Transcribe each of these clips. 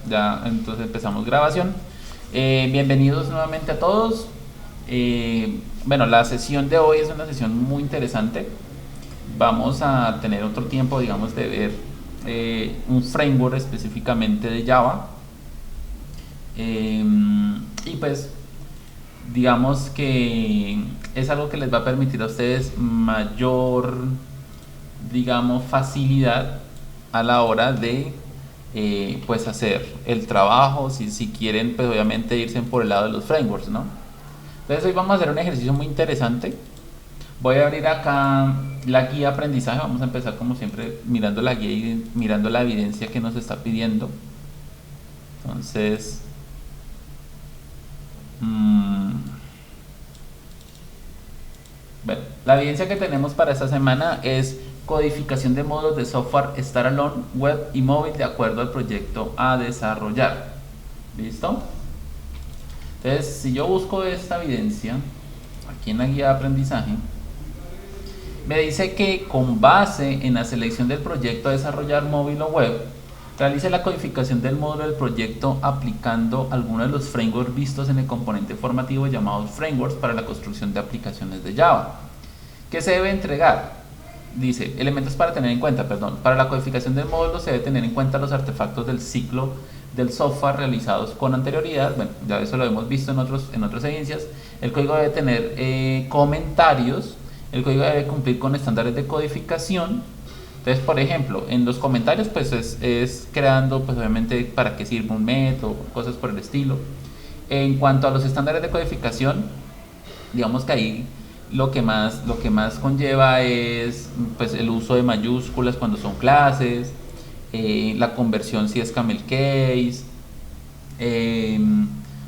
Ya, entonces empezamos grabación. Bienvenidos nuevamente a todos. Bueno, la sesión de hoy es una sesión muy interesante. Vamos a tener otro tiempo, digamos, de ver un framework específicamente de Java. Y pues, digamos que es algo que les va a permitir a ustedes mayor, digamos, facilidad a la hora de pues hacer el trabajo, si quieren pues obviamente irse por el lado de los frameworks, ¿no? Entonces hoy vamos a hacer un ejercicio muy interesante. Voy a abrir acá la guía de aprendizaje. Vamos a empezar como siempre mirando la guía y mirando la evidencia que nos está pidiendo. Entonces bueno, la evidencia que tenemos para esta semana es codificación de módulos de software standalone, web y móvil de acuerdo al proyecto a desarrollar. ¿Listo? Entonces, si yo busco esta evidencia aquí en la guía de aprendizaje, me dice que con base en la selección del proyecto a desarrollar móvil o web, realice la codificación del módulo del proyecto aplicando algunos de los frameworks vistos en el componente formativo llamados frameworks para la construcción de aplicaciones de Java. ¿Qué se debe entregar? Dice, elementos para tener en cuenta, perdón. Para la codificación del módulo se debe tener en cuenta los artefactos del ciclo del software realizados con anterioridad. Bueno, ya eso lo hemos visto en otras evidencias. El código debe tener comentarios. El código debe cumplir con estándares de codificación. Entonces, por ejemplo, en los comentarios pues es creando pues obviamente para qué sirve un método, cosas por el estilo. En cuanto a los estándares de codificación, digamos que ahí lo que más conlleva es pues el uso de mayúsculas cuando son clases, la conversión si es camel case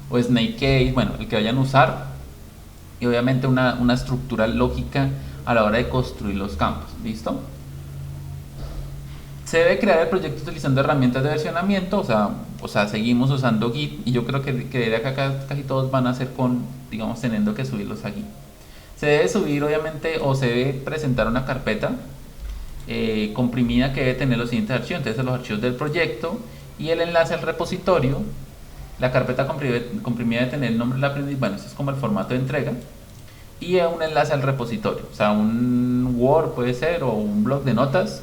o snake case, bueno, el que vayan a usar, y obviamente una estructura lógica a la hora de construir los campos. ¿Listo? Se debe crear el proyecto utilizando herramientas de versionamiento, o sea seguimos usando Git, y yo creo que de acá casi todos van a hacer con, digamos, teniendo que subirlos a Git. Se debe subir obviamente o se debe presentar una carpeta comprimida que debe tener los siguientes archivos. Entonces los archivos del proyecto y el enlace al repositorio. La carpeta comprimida debe tener el nombre del aprendiz. Bueno, este es como el formato de entrega. Y un enlace al repositorio. O sea, un Word puede ser o un blog de notas.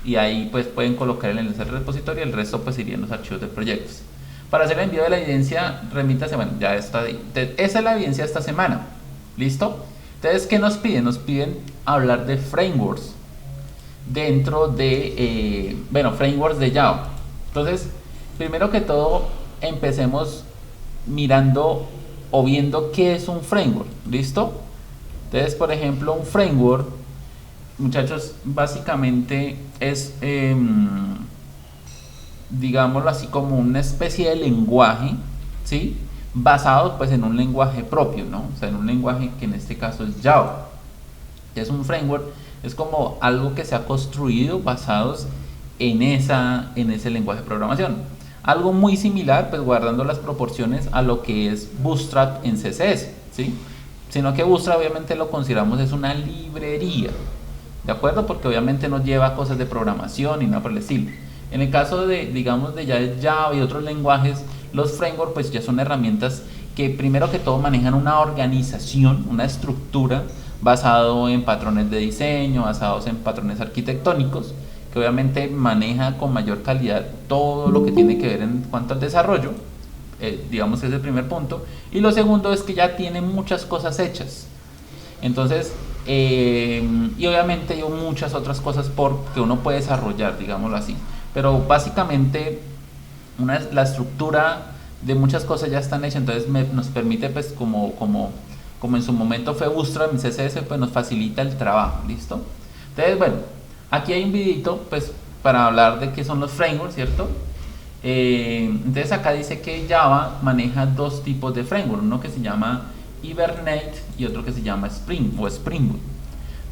Y ahí pues pueden colocar el enlace al repositorio y el resto pues irían los archivos de proyectos. Para hacer el envío de la evidencia, remítase, bueno, ya está ahí. Entonces, esa es la evidencia de esta semana. ¿Listo? Entonces, ¿qué nos piden? Nos piden hablar de frameworks dentro de, bueno, frameworks de Java. Entonces, primero que todo, empecemos mirando o viendo qué es un framework. ¿Listo? Entonces, por ejemplo, un framework, muchachos, básicamente es, digámoslo así, como una especie de lenguaje, ¿sí? Basado pues en un lenguaje propio, ¿no? O sea, en un lenguaje que en este caso es Java. Es un framework, es como algo que se ha construido basados en ese lenguaje de programación. Algo muy similar, pues guardando las proporciones a lo que es Bootstrap en CSS, ¿sí? Sino que Bootstrap obviamente lo consideramos es una librería, ¿de acuerdo? Porque obviamente no lleva cosas de programación y nada por el estilo. En el caso de, digamos, de ya Java y otros lenguajes, los frameworks pues ya son herramientas que primero que todo manejan una organización, una estructura basado en patrones de diseño, basados en patrones arquitectónicos, que obviamente maneja con mayor calidad todo lo que tiene que ver en cuanto al desarrollo. Digamos que es el primer punto. Y lo segundo es que ya tiene muchas cosas hechas. Entonces, y obviamente hay muchas otras cosas que uno puede desarrollar, digámoslo así. Pero básicamente la estructura de muchas cosas ya están hechas, entonces nos permite pues como en su momento fue Bootstrap en CSS, pues nos facilita el trabajo. ¿Listo? Entonces, bueno, aquí hay un videito pues para hablar de qué son los frameworks, ¿cierto? Entonces acá dice que Java maneja dos tipos de framework, uno que se llama Hibernate y otro que se llama Spring o Spring Boot,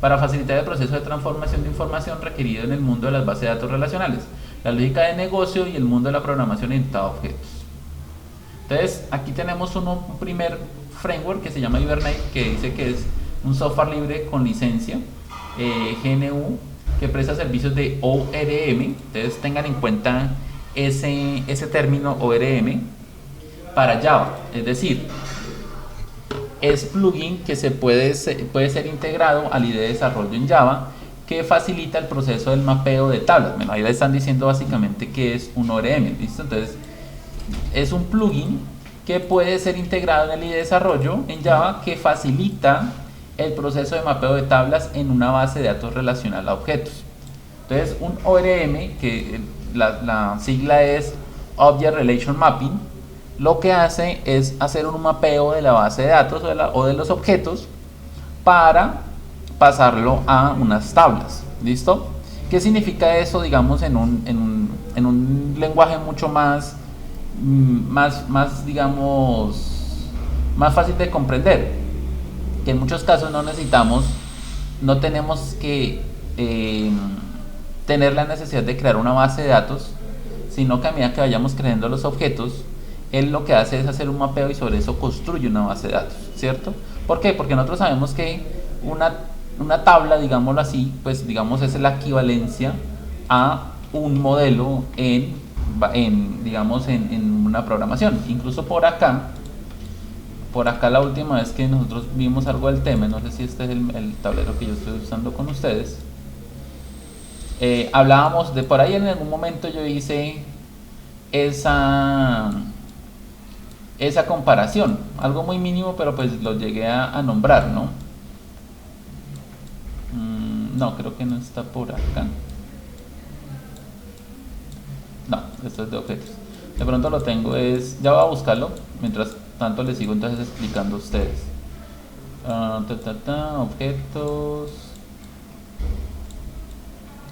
para facilitar el proceso de transformación de información requerido en el mundo de las bases de datos relacionales, la lógica de negocio y el mundo de la programación orientada a objetos. Entonces aquí tenemos un primer framework que se llama Hibernate, que dice que es un software libre con licencia GNU que presta servicios de ORM. Entonces tengan en cuenta ese término ORM para Java. Es decir, es plugin que puede ser integrado al IDE de desarrollo en Java, que facilita el proceso del mapeo de tablas. Bueno, ahí le están diciendo básicamente que es un ORM, ¿listo? Entonces, es un plugin que puede ser integrado en el IDE de desarrollo en Java, que facilita el proceso de mapeo de tablas en una base de datos relacional a objetos. Entonces, un ORM, que la sigla es Object Relation Mapping, lo que hace es hacer un mapeo de la base de datos o de los objetos para pasarlo a unas tablas. ¿Listo? ¿Qué significa eso, digamos, en un lenguaje mucho más, digamos, más fácil de comprender? Que en muchos casos no tenemos que tener la necesidad de crear una base de datos, sino que a medida que vayamos creando los objetos, él lo que hace es hacer un mapeo y sobre eso construye una base de datos, ¿cierto? ¿Por qué? Porque nosotros sabemos que una tabla, digámoslo así, pues digamos es la equivalencia a un modelo digamos en una programación. Incluso por acá la última vez que nosotros vimos algo del tema, no sé si este es el tablero que yo estoy usando con ustedes, hablábamos de por ahí, en algún momento yo hice esa comparación, algo muy mínimo, pero pues lo llegué a nombrar, ¿no? No, creo que no está por acá. No, esto es de objetos. De pronto lo tengo, ya voy a buscarlo, mientras tanto les sigo entonces explicando a ustedes. Objetos.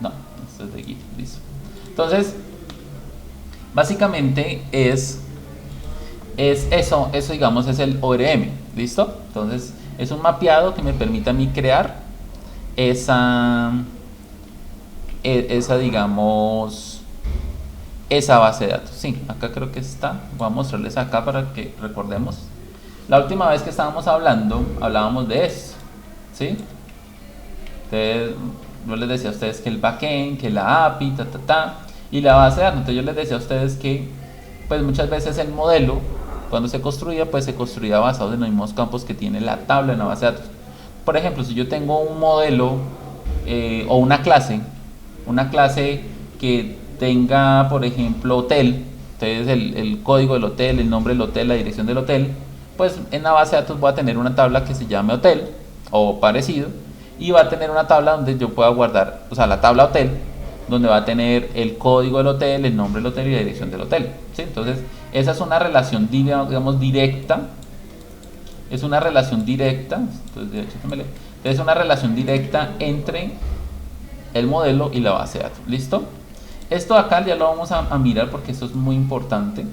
No, esto es de Git, listo. Entonces, básicamente es eso digamos es el ORM, ¿listo? Entonces es un mapeado que me permite a mí crear esa digamos esa base de datos. Sí, acá creo que está, voy a mostrarles acá para que recordemos. La última vez que estábamos hablábamos de eso, ¿sí? Entonces yo les decía a ustedes que el backend, que la API, y la base de datos. Entonces yo les decía a ustedes que pues muchas veces el modelo, cuando se construía, pues se construía basado en los mismos campos que tiene la tabla en la base de datos. Por ejemplo, si yo tengo un modelo o una clase que tenga, por ejemplo, hotel, entonces el código del hotel, el nombre del hotel, la dirección del hotel, pues en la base de datos voy a tener una tabla que se llame hotel o parecido, y va a tener una tabla donde yo pueda guardar, o sea, la tabla hotel, donde va a tener el código del hotel, el nombre del hotel y la dirección del hotel, ¿sí? Entonces esa es una relación, digamos, directa. Es una relación directa. Entonces, de hecho, es una relación directa entre el modelo y la base de datos. ¿Listo? Esto acá ya lo vamos a mirar porque esto es muy importante.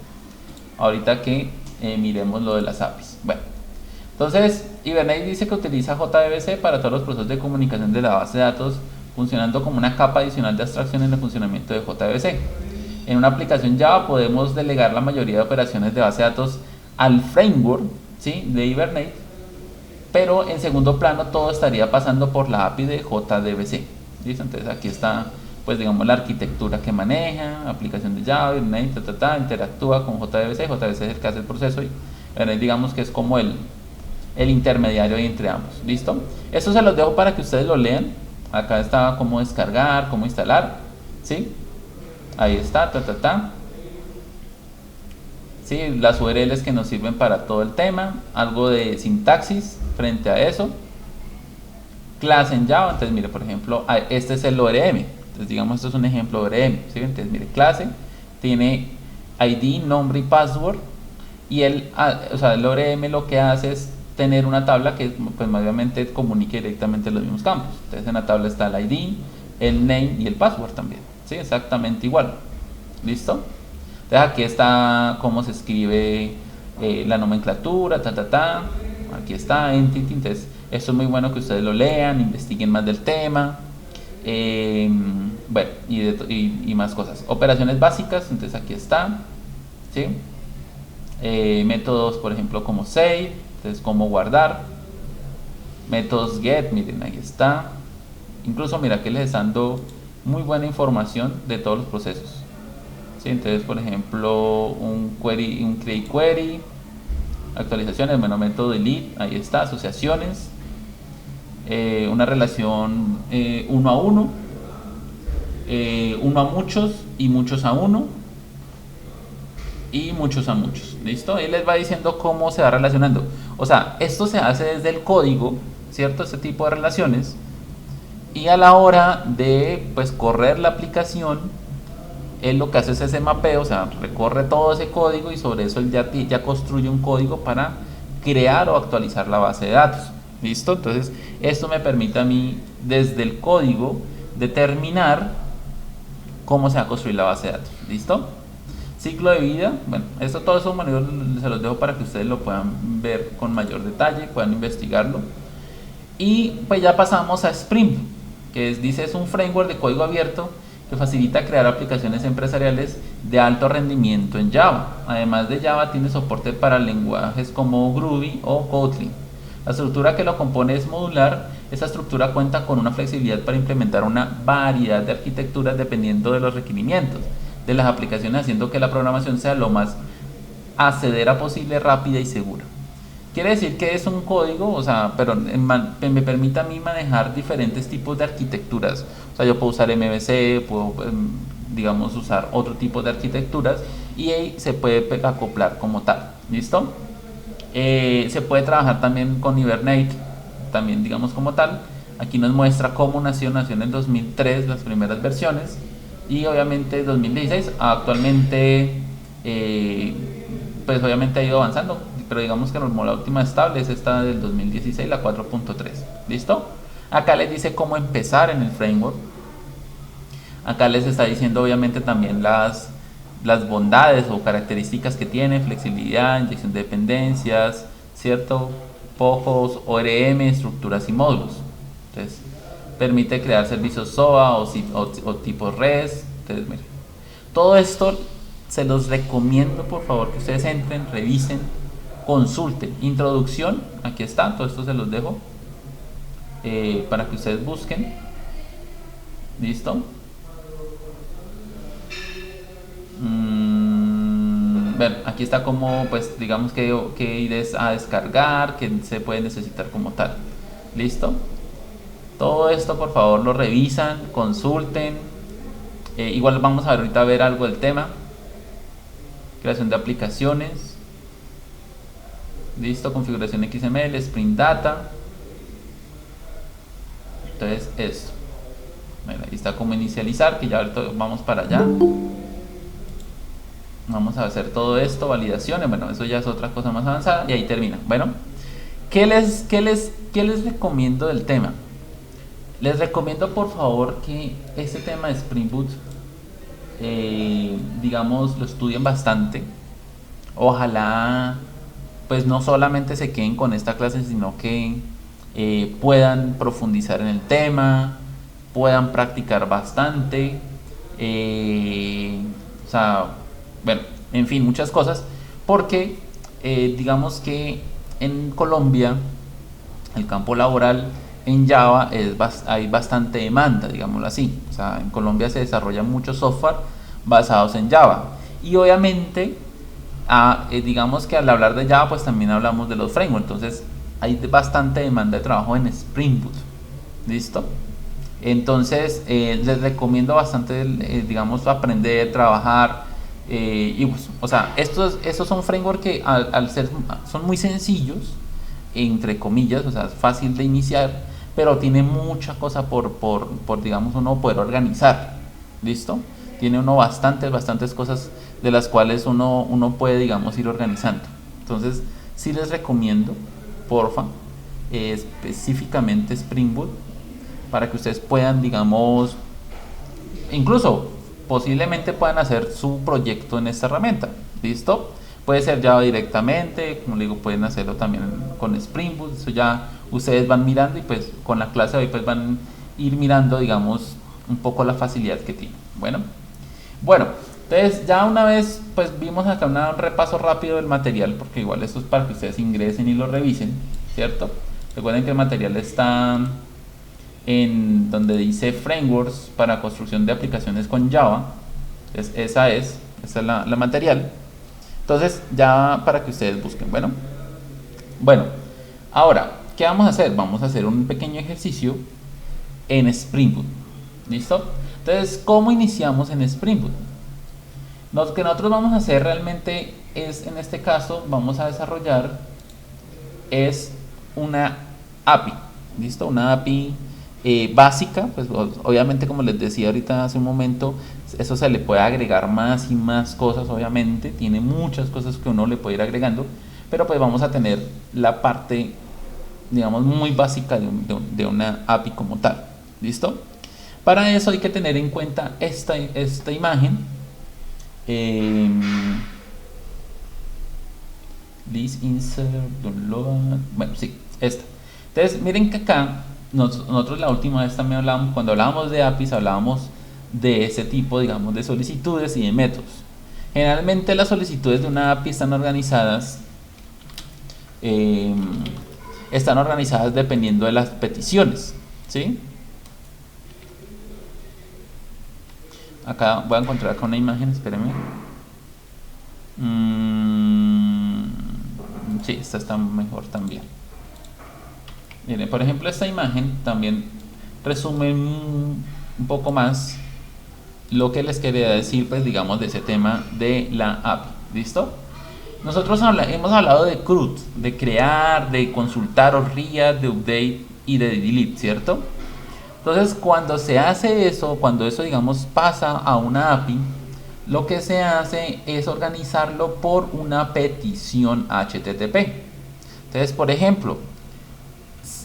Ahorita que miremos lo de las APIs. Bueno, entonces Hibernate dice que utiliza JDBC para todos los procesos de comunicación de la base de datos, funcionando como una capa adicional de abstracción en el funcionamiento de JDBC. En una aplicación Java podemos delegar la mayoría de operaciones de base de datos al framework, ¿sí?, de Hibernate, pero en segundo plano todo estaría pasando por la API de JDBC. ¿Listo? Entonces aquí está, pues digamos, la arquitectura que maneja, aplicación de Java, Hibernate, interactúa con JDBC, JDBC es el que hace el proceso y Hibernate digamos que es como el intermediario entre ambos. ¿Listo? Esto se los dejo para que ustedes lo lean. Acá está cómo descargar, cómo instalar, ¿sí? Ahí está, ¿sí? Las URLs que nos sirven para todo el tema, algo de sintaxis frente a eso, clase en Java. Entonces mire, por ejemplo, este es el ORM, entonces digamos esto es un ejemplo de ORM, ¿sí? Entonces mire, clase tiene ID, nombre y password, y el ORM lo que hace es tener una tabla que pues obviamente comunique directamente los mismos campos. Entonces en la tabla está el ID, el name y el password también, ¿sí? Exactamente igual. ¿Listo? Entonces aquí está cómo se escribe la nomenclatura, aquí está entity. Entonces esto es muy bueno que ustedes lo lean, investiguen más del tema, bueno, y más cosas. Operaciones básicas, entonces aquí está, ¿sí? Métodos, por ejemplo, como save, entonces cómo guardar. Métodos get, miren, ahí está. Incluso mira que les dando muy buena información de todos los procesos, ¿sí? Entonces, por ejemplo, un query, un create query, actualizaciones, bueno, método delete, ahí está, asociaciones, una relación uno a uno, uno a muchos y muchos a uno y muchos a muchos, ¿listo? Ahí les va diciendo cómo se va relacionando. O sea, esto se hace desde el código, ¿cierto? Este tipo de relaciones. Y a la hora de pues correr la aplicación, él lo que hace es ese mapeo, o sea, recorre todo ese código y sobre eso él ya construye un código para crear o actualizar la base de datos. ¿Listo? Entonces, esto me permite a mí, desde el código, determinar cómo se va a construir la base de datos. ¿Listo? Ciclo de vida, bueno, esto todo eso se los dejo para que ustedes lo puedan ver con mayor detalle, puedan investigarlo. Y pues ya pasamos a Spring, que dice es un framework de código abierto que facilita crear aplicaciones empresariales de alto rendimiento en Java. Además de Java tiene soporte para lenguajes como Groovy o Kotlin. La estructura que lo compone es modular. Esta estructura cuenta con una flexibilidad para implementar una variedad de arquitecturas dependiendo de los requerimientos de las aplicaciones, haciendo que la programación sea lo más hacedera posible, rápida y segura. Quiere decir que es un código, o sea, pero me permite a mí manejar diferentes tipos de arquitecturas. O sea, yo puedo usar MVC, puedo, digamos, usar otro tipo de arquitecturas y ahí se puede acoplar como tal. ¿Listo? Se puede trabajar también con Hibernate, también digamos como tal. Aquí nos muestra cómo nació en el 2003, las primeras versiones. Y obviamente 2016, actualmente, pues obviamente ha ido avanzando, pero digamos que la última estable es esta del 2016, la 4.3. ¿Listo? Acá les dice cómo empezar en el framework. Acá les está diciendo obviamente también las bondades o características que tiene: flexibilidad, inyección de dependencias, ¿cierto? POJOS, ORM, estructuras y módulos. Entonces, permite crear servicios SOA o tipos REST. Entonces, miren, todo esto se los recomiendo, por favor, que ustedes entren, revisen, consulten. Introducción, aquí está, todo esto se los dejo para que ustedes busquen. ¿Listo? Bueno, aquí está como, pues, digamos que ir a descargar, que se puede necesitar como tal. ¿Listo? Todo esto, por favor, lo revisan, consulten. Igual vamos a ver ahorita algo del tema. Creación de aplicaciones. Listo, configuración XML, Spring Data. Entonces, esto. Bueno, ahí está como inicializar, que ya ahorita vamos para allá. Vamos a hacer todo esto, validaciones. Bueno, eso ya es otra cosa más avanzada. Y ahí termina. Bueno, ¿qué les recomiendo del tema? Les recomiendo, por favor, que este tema de Spring Boot, digamos, lo estudien bastante. Ojalá, pues, no solamente se queden con esta clase, sino que puedan profundizar en el tema, puedan practicar bastante. O sea, bueno, en fin, muchas cosas. Porque, digamos que en Colombia, el campo laboral en Java hay bastante demanda, digámoslo así. O sea, en Colombia se desarrolla mucho software basados en Java. Y obviamente, digamos que al hablar de Java, pues también hablamos de los frameworks. Entonces, hay bastante demanda de trabajo en Spring Boot. ¿Listo? Entonces, les recomiendo bastante, digamos, aprender, trabajar. Y pues, o sea, estos son frameworks que al ser, son muy sencillos, entre comillas, o sea, es fácil de iniciar, pero tiene mucha cosa por digamos, uno poder organizar. ¿Listo? Tiene uno bastantes cosas de las cuales uno puede, digamos, ir organizando. Entonces, sí les recomiendo, porfa, específicamente Spring Boot, para que ustedes puedan, digamos, incluso posiblemente puedan hacer su proyecto en esta herramienta. ¿Listo? Puede ser Java directamente, como le digo, pueden hacerlo también con Spring Boot. Eso ya ustedes van mirando y pues con la clase de hoy pues van a ir mirando, digamos, un poco la facilidad que tiene. Bueno, entonces ya una vez pues vimos acá un repaso rápido del material, porque igual esto es para que ustedes ingresen y lo revisen, ¿cierto? Recuerden que el material está donde dice frameworks para construcción de aplicaciones con Java. Entonces esa es esta es la material. Entonces, ya para que ustedes busquen. Bueno, ahora, ¿qué vamos a hacer? Vamos a hacer un pequeño ejercicio en Spring Boot. ¿Listo? Entonces, ¿cómo iniciamos en Spring Boot? Lo que nosotros vamos a hacer realmente es, en este caso, vamos a desarrollar es una API. ¿Listo? Una API básica, pues obviamente como les decía ahorita hace un momento, eso se le puede agregar más y más cosas, obviamente, tiene muchas cosas que uno le puede ir agregando, pero pues vamos a tener la parte, digamos, muy básica de una API como tal. ¿Listo? Para eso hay que tener en cuenta esta imagen. List insert, download, bueno, sí, esta. Entonces, miren que acá, nosotros la última vez también hablábamos, cuando hablábamos de APIs, hablábamos de ese tipo, digamos, de solicitudes y de métodos. Generalmente las solicitudes de una API están organizadas dependiendo de las peticiones, ¿sí? Acá voy a encontrar acá una imagen, espérenme. Sí, esta está mejor también. Miren, por ejemplo, esta imagen también resume un poco más lo que les quería decir, pues digamos, de ese tema de la API. ¿Listo? Nosotros hemos hablado de CRUD, de crear, de consultar o RIA, de update y de delete, ¿cierto? Entonces, cuando se hace eso, cuando eso, digamos, pasa a una API, lo que se hace es organizarlo por una petición HTTP. Entonces, por ejemplo,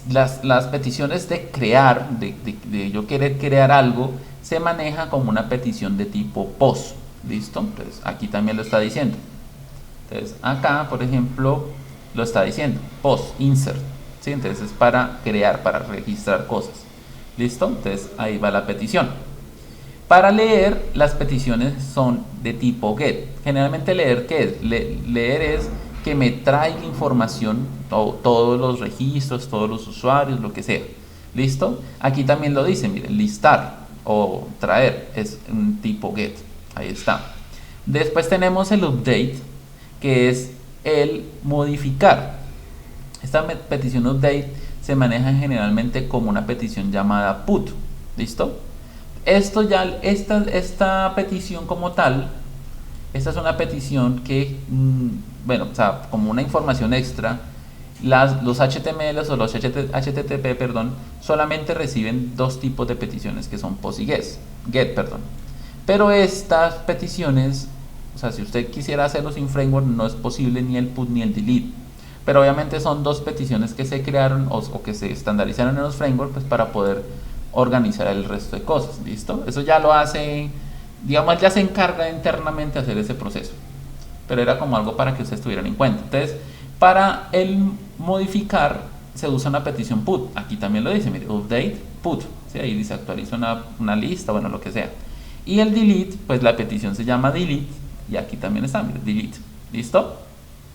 las peticiones de crear, de yo querer crear algo, se maneja como una petición de tipo POST. ¿Listo? Entonces, aquí también lo está diciendo. Entonces, acá, por ejemplo, lo está diciendo, POST, insert. ¿Sí? Entonces, es para crear, para registrar cosas. ¿Listo? Entonces, ahí va la petición. Para leer, las peticiones son de tipo GET. Generalmente leer, ¿qué es? Leer es que me trae la información, todos los registros, todos los usuarios, lo que sea. ¿Listo? Aquí también lo dice, miren, listar o traer es un tipo GET. Ahí está. Después tenemos el update, que es el modificar. Esta petición update se maneja generalmente como una petición llamada put. ¿Listo? Esta petición como tal, esta es una petición que, bueno, o sea, como una información extra, los HTML o los HTTP, perdón, solamente reciben dos tipos de peticiones que son POST y GET, perdón. Pero estas peticiones, o sea, si usted quisiera hacerlo sin framework, no es posible ni el put ni el delete. Pero obviamente son dos peticiones que se crearon o que se estandarizaron en los frameworks, pues, para poder organizar el resto de cosas. ¿Listo? Eso ya lo hace, digamos, ya se encarga internamente de hacer ese proceso, pero era como algo para que ustedes tuvieran en cuenta. Entonces, para el modificar se usa una petición put. Aquí también lo dice, mire, update put, ¿sí? Ahí dice actualiza una lista, bueno, lo que sea. Y el delete, pues la petición se llama delete, y aquí también está, mire, delete. ¿Listo?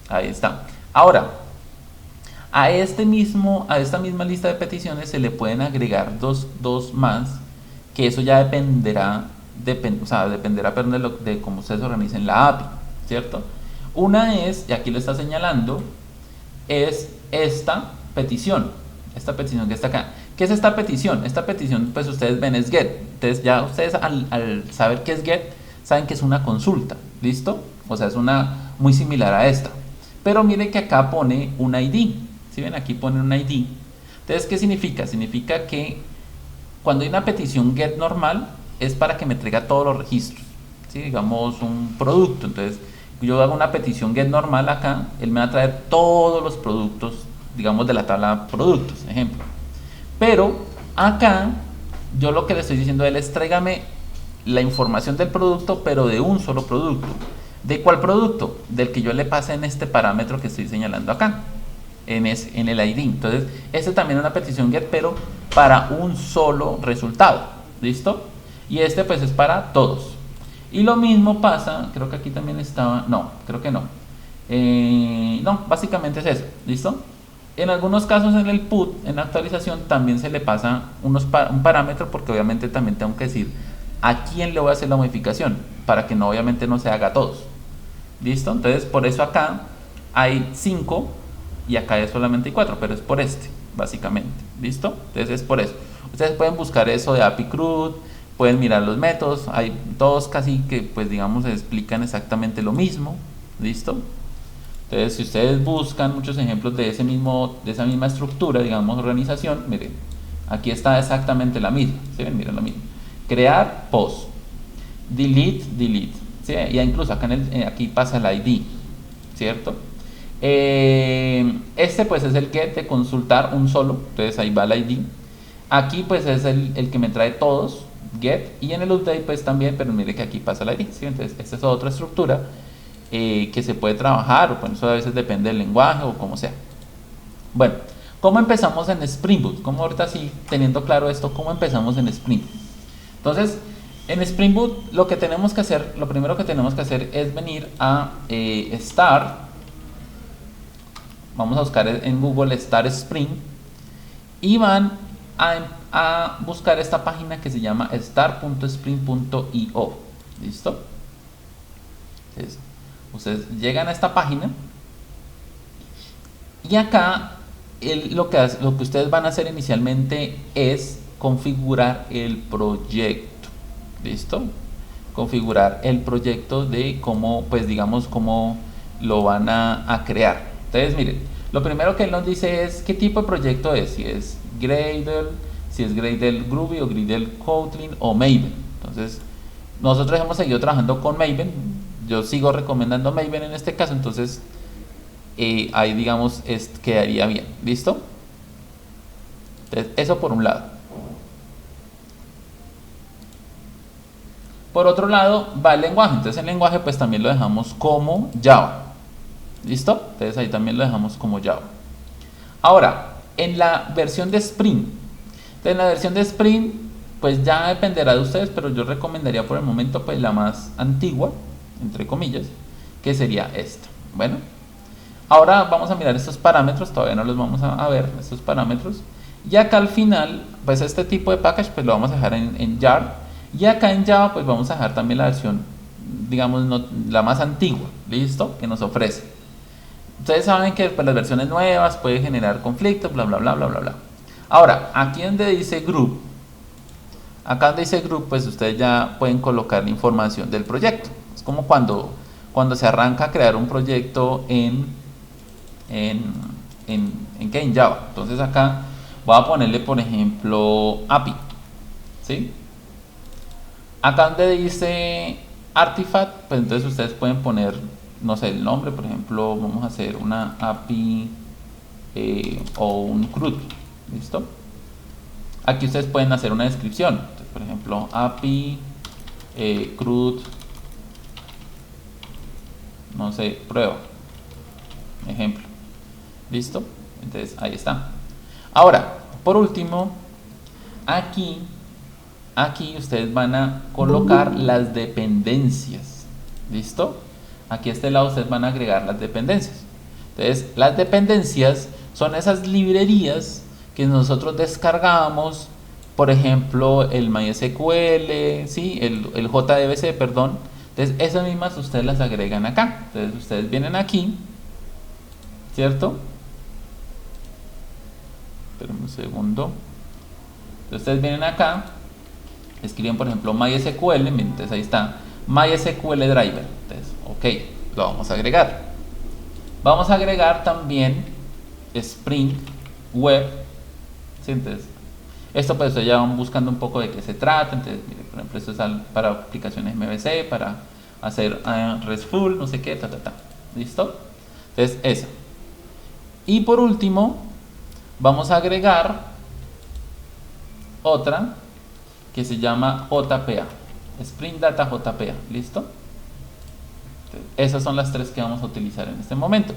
Ahí está. Ahora, a esta misma lista de peticiones se le pueden agregar dos más, que eso ya dependerá perdón, de cómo ustedes organicen la API, ¿cierto? Una es, y aquí lo está señalando, es esta petición que está acá. ¿Qué es esta petición? Esta petición, pues ustedes ven, es GET. Entonces ya ustedes al saber qué es GET, saben que es una consulta, ¿listo? O sea, es una muy similar a esta. Pero miren que acá pone un ID. ¿Sí ven? Aquí pone un ID. Entonces, ¿qué significa? Significa que cuando hay una petición GET normal, es para que me traiga todos los registros. ¿Sí? Digamos, un producto. Entonces, yo hago una petición GET normal acá, él me va a traer todos los productos, digamos, de la tabla productos, ejemplo. Pero acá, yo lo que le estoy diciendo a él es tráigame la información del producto, pero de un solo producto. ¿De cuál producto? Del que yo le pase en este parámetro que estoy señalando acá, en el ID. Entonces, este también es una petición GET, pero para un solo resultado. ¿Listo? Y este pues es para todos. Y lo mismo pasa, creo que aquí también estaba, no, creo que no. No, básicamente es eso. ¿Listo? En algunos casos en el put, en la actualización, también se le pasa un parámetro, porque obviamente también tengo que decir a quién le voy a hacer la modificación. para que no, obviamente no se haga a todos. ¿Listo? Entonces por eso acá hay 5 y acá es solamente 4, pero es por este, básicamente. ¿Listo? Entonces es por eso. Ustedes pueden buscar eso de API CRUD, pueden mirar los métodos, hay todos casi que, pues digamos, explican exactamente lo mismo. ¿Listo? Entonces, si ustedes buscan muchos ejemplos de esa misma estructura, digamos, organización, miren, aquí está exactamente la misma. ¿Sí ven? Miren lo mismo. Crear, post, delete, delete. ¿Sí? Y incluso acá aquí pasa el ID, ¿cierto? Este pues es el get de consultar un solo, entonces ahí va el ID. Aquí pues es el que me trae todos, get, y en el update pues también, pero mire que aquí pasa el ID, ¿sí? Entonces esta es otra estructura que se puede trabajar, o pues eso a veces depende del lenguaje o como sea. Bueno, ¿cómo empezamos en Spring Boot? ¿Cómo ahorita sí, teniendo claro esto, cómo empezamos en Spring Boot? Entonces, en Spring Boot lo que tenemos que hacer, lo primero que tenemos que hacer es venir a Start. Vamos a buscar en Google Start Spring y van a buscar esta página que se llama start.spring.io. ¿Listo? Entonces, ustedes llegan a esta página y acá lo que ustedes van a hacer inicialmente es configurar el proyecto. ¿Listo? Configurar el proyecto de cómo, pues digamos, cómo lo van a crear. Entonces, miren, lo primero que él nos dice es qué tipo de proyecto es, si es Gradle, si es Gradle Groovy o Gradle Kotlin o Maven. Entonces, nosotros hemos seguido trabajando con Maven, yo sigo recomendando Maven en este caso, entonces ahí digamos quedaría bien. ¿Listo? Entonces, eso por un lado. Por otro lado va el lenguaje, entonces el lenguaje pues también lo dejamos como Java. ¿Listo? Entonces ahí también lo dejamos como Java. Ahora, en la versión de Spring, en la versión de Spring pues ya dependerá de ustedes, pero yo recomendaría por el momento pues la más antigua, entre comillas, que sería esta. Bueno, ahora vamos a mirar estos parámetros, todavía no los vamos a ver, estos parámetros. Y acá al final, pues este tipo de package pues lo vamos a dejar en jar. Y acá en Java pues vamos a dejar también la versión, digamos, la más antigua, ¿listo? Que nos ofrece. Ustedes saben que pues, las versiones nuevas pueden generar conflictos, bla, bla, bla, bla, bla, bla. Ahora, aquí donde dice group, acá donde dice group, pues ustedes ya pueden colocar la información del proyecto. Es como cuando se arranca a crear un proyecto en Java. Entonces acá voy a ponerle, por ejemplo, API, ¿sí? Acá donde dice Artifact, pues entonces ustedes pueden poner, no sé, el nombre, por ejemplo, vamos a hacer una API o un CRUD, ¿listo? Aquí ustedes pueden hacer una descripción, entonces, por ejemplo, API CRUD, no sé, prueba, ejemplo, ¿listo? Entonces ahí está. Ahora, por último, aquí ustedes van a colocar las dependencias. ¿Listo? Aquí a este lado ustedes van a agregar las dependencias. Entonces, las dependencias son esas librerías que nosotros descargamos, por ejemplo, el MySQL, ¿sí? el JDBC, perdón. Entonces, esas mismas ustedes las agregan acá. Entonces, ustedes vienen aquí, ¿cierto? Esperen un segundo. Entonces, ustedes vienen acá, escriben por ejemplo MySQL, entonces ahí está MySQL Driver. Entonces, ok, lo vamos a agregar. Vamos a agregar también Spring Web. ¿Sí? Entonces, esto pues ya van buscando un poco de qué se trata. Entonces, mire, por ejemplo, esto es para aplicaciones MVC, para hacer RESTful, no sé qué, ¿listo? Entonces, esa. Y por último, vamos a agregar otra que se llama JPA, Spring Data JPA, ¿listo? Entonces, esas son las tres que vamos a utilizar en este momento.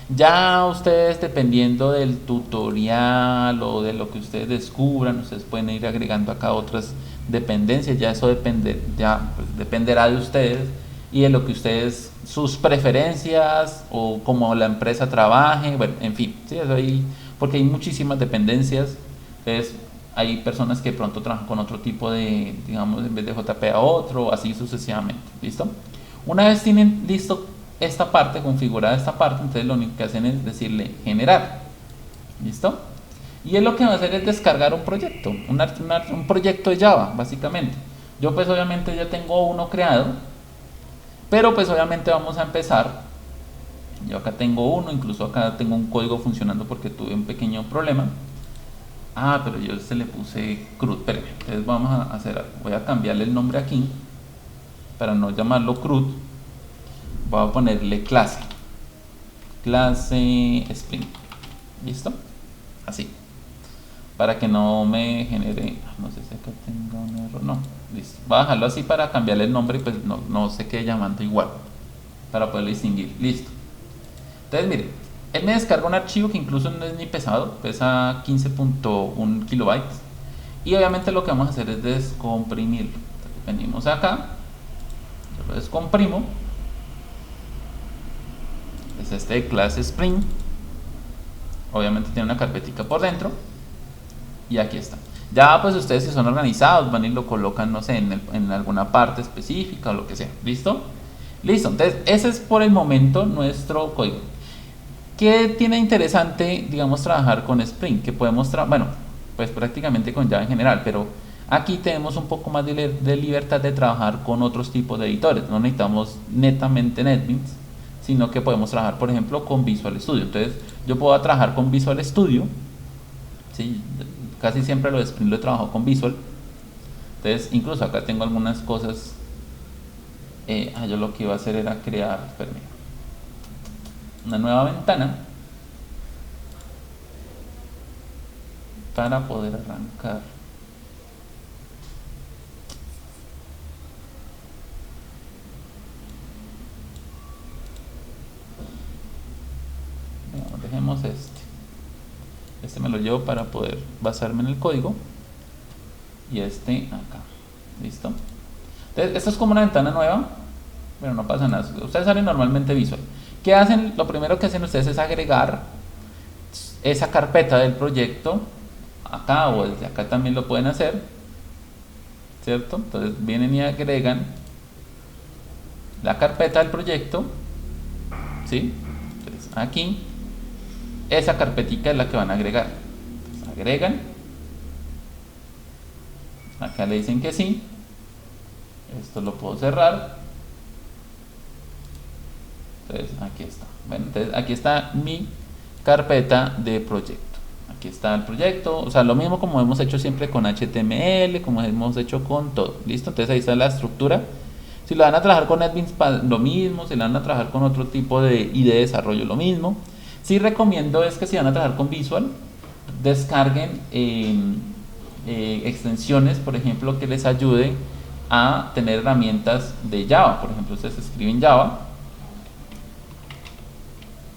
Ya ustedes, dependiendo del tutorial o de lo que ustedes descubran, ustedes pueden ir agregando acá otras dependencias. Ya eso dependerá de ustedes y de lo que ustedes, sus preferencias o cómo la empresa trabaje, bueno, en fin, ¿sí? Eso ahí, porque hay muchísimas dependencias. Entonces, hay personas que pronto trabajan con otro tipo de, digamos, en vez de JP a otro, así sucesivamente, ¿listo? Una vez tienen listo esta parte, configurada esta parte, entonces lo único que hacen es decirle generar, ¿listo? Y él lo que va a hacer es descargar un proyecto, un proyecto de Java, básicamente. Yo pues obviamente ya tengo uno creado, pero pues obviamente vamos a empezar. Yo acá tengo uno, incluso acá tengo un código funcionando porque tuve un pequeño problema. Ah, pero yo le puse CRUD, espérenme. Entonces vamos a hacer algo. Voy a cambiarle el nombre aquí, para no llamarlo CRUD. Voy a ponerle clase Spring, ¿listo? Así, para que no me genere, no sé si acá tengo un error, no, listo, voy a dejarlo así para cambiarle el nombre y pues no se quede llamando igual, para poderlo distinguir, listo. Entonces miren, él me descarga un archivo que incluso no es ni pesado, pesa 15.1 kilobytes, y obviamente lo que vamos a hacer es descomprimirlo. Entonces, venimos acá, yo lo descomprimo, es este de clase Spring, obviamente tiene una carpetica por dentro, y aquí está. Ya pues ustedes, si son organizados, van y lo colocan, no sé, en alguna parte específica o lo que sea. ¿Listo? Listo. Entonces ese es por el momento nuestro código. ¿Qué tiene interesante, digamos, trabajar con Spring? Que podemos bueno, pues prácticamente con Java en general, pero aquí tenemos un poco más de libertad de trabajar con otros tipos de editores. No necesitamos netamente NetBeans, sino que podemos trabajar, por ejemplo, con Visual Studio. Entonces yo puedo trabajar con Visual Studio, ¿sí? Casi siempre lo de Spring lo he trabajado con Visual. Entonces incluso acá tengo algunas cosas. Yo lo que iba a hacer era crear, espérame, una nueva ventana para poder arrancar. Bueno, dejemos este me lo llevo para poder basarme en el código, y este acá, listo. Entonces esto es como una ventana nueva, pero no pasa nada. Ustedes salen normalmente Visual. ¿Qué hacen? Lo primero que hacen ustedes es agregar esa carpeta del proyecto acá, o desde acá también lo pueden hacer, ¿cierto? Entonces vienen y agregan la carpeta del proyecto, ¿sí? Entonces aquí esa carpetica es la que van a agregar. Entonces, agregan, acá le dicen que sí, esto lo puedo cerrar. Entonces aquí está. Bueno, entonces aquí está mi carpeta de proyecto. Aquí está el proyecto, o sea, lo mismo como hemos hecho siempre con HTML, como hemos hecho con todo. ¿Listo? Entonces ahí está la estructura. Si lo van a trabajar con NetBeans, lo mismo. Si lo van a trabajar con otro tipo de IDE de desarrollo, lo mismo. Sí recomiendo es que si van a trabajar con Visual, descarguen extensiones, por ejemplo, que les ayude a tener herramientas de Java. Por ejemplo, ustedes escriben Java,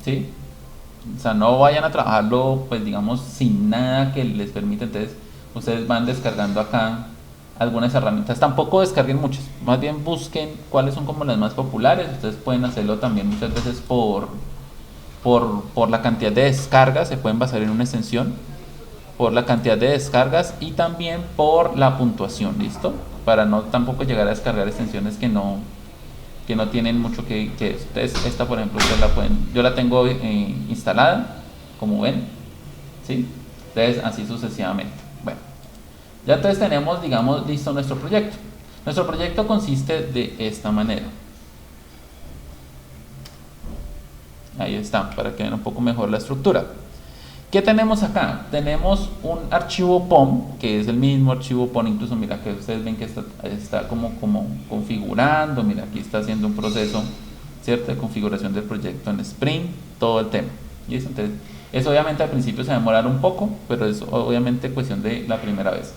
¿sí? O sea, no vayan a trabajarlo, pues digamos, sin nada que les permita. Entonces ustedes van descargando acá algunas herramientas. Tampoco descarguen muchas, más bien busquen cuáles son como las más populares. Ustedes pueden hacerlo también muchas veces por la cantidad de descargas, se pueden basar en una extensión por la cantidad de descargas y también por la puntuación. ¿Listo? Para no tampoco llegar a descargar extensiones que no tienen mucho que entonces esta, por ejemplo, yo la tengo instalada, como ven, ¿sí? Entonces así sucesivamente. Bueno, ya entonces tenemos, digamos, listo nuestro proyecto. Nuestro proyecto consiste de esta manera. Ahí está, para que vean un poco mejor la estructura. ¿Qué tenemos acá? Tenemos un archivo POM, que es el mismo archivo POM, incluso mira que ustedes ven que está como configurando, mira aquí está haciendo un proceso, ¿cierto?, de configuración del proyecto en Spring, todo el tema. ¿Listo? Entonces, eso obviamente al principio se va a demorar un poco, pero es obviamente cuestión de la primera vez.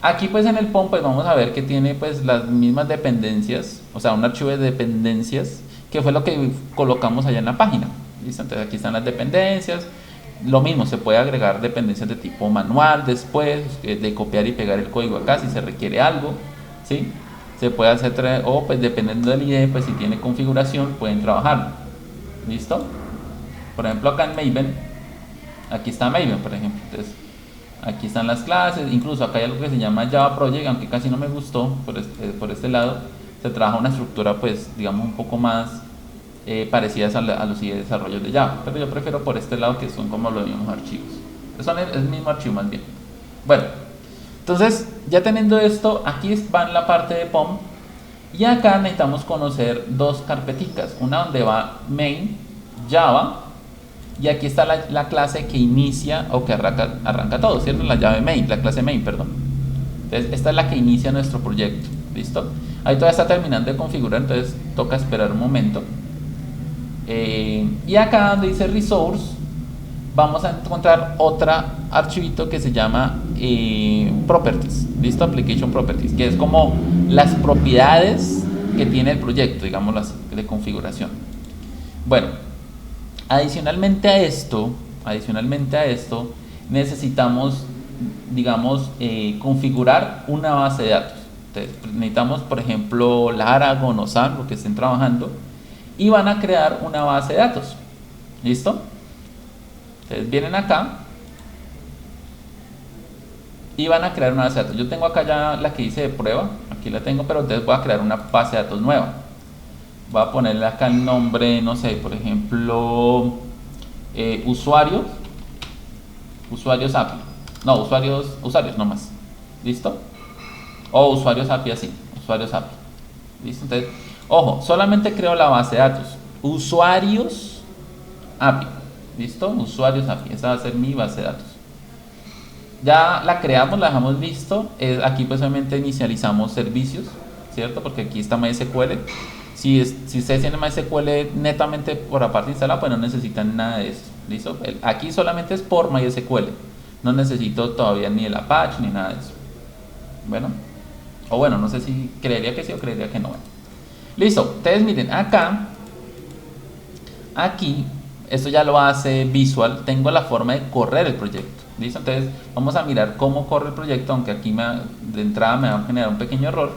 Aquí pues en el POM pues vamos a ver que tiene pues las mismas dependencias, o sea, un archivo de dependencias, que fue lo que colocamos allá en la página. ¿Listo? Entonces aquí están las dependencias. Lo mismo, se puede agregar dependencias de tipo manual después, de copiar y pegar el código acá si se requiere algo, ¿sí? Se puede hacer, o pues dependiendo del IDE, pues si tiene configuración, pueden trabajarlo. ¿Listo? Por ejemplo, acá en Maven, aquí está Maven, por ejemplo. Entonces, Aquí están las clases, incluso acá hay algo que se llama Java Project, aunque casi no me gustó por este lado. Se trabaja una estructura, pues, digamos, un poco más parecidas a los desarrollos de Java, pero yo prefiero por este lado que son como los mismos archivos. Son el mismo archivo más bien. Bueno, entonces ya teniendo esto, aquí va en la parte de POM y acá necesitamos conocer dos carpeticas, una donde va main Java y aquí está la clase que inicia o que arranca todo, ¿cierto? La llave main, la clase main, perdón. Entonces esta es la que inicia nuestro proyecto, ¿listo? Ahí todavía está terminando de configurar, entonces toca esperar un momento. Y acá donde dice resource vamos a encontrar otro archivito que se llama properties, listo, application properties, que es como las propiedades que tiene el proyecto, digamos así, de configuración. Bueno, adicionalmente a esto necesitamos, digamos, configurar una base de datos. Entonces, necesitamos, por ejemplo, Laragon o SAM, lo que estén trabajando, y van a crear una base de datos. ¿Listo? Entonces vienen acá y van a crear una base de datos. Yo tengo acá ya la que hice de prueba, aquí la tengo, pero entonces voy a crear una base de datos nueva. Voy a ponerle acá el nombre, no sé, por ejemplo, usuarios API. No, usuarios nomás. ¿Listo? O usuarios API así, usuarios API. ¿Listo? Entonces, ojo, solamente creo la base de datos. Usuarios API. ¿Listo? Usuarios API. Esa va a ser mi base de datos. Ya la creamos, la dejamos listo. Aquí pues obviamente inicializamos servicios, ¿cierto? Porque aquí está MySQL. Si ustedes tienen MySQL netamente por aparte instalado, pues no necesitan nada de eso. ¿Listo? Aquí solamente es por MySQL. No necesito todavía ni el Apache ni nada de eso. Bueno. O bueno, no sé si creería que sí o creería que no. Listo. Ustedes miren, aquí, esto ya lo hace Visual. Tengo la forma de correr el proyecto. ¿Listo? Entonces vamos a mirar cómo corre el proyecto, aunque aquí de entrada me va a generar un pequeño error.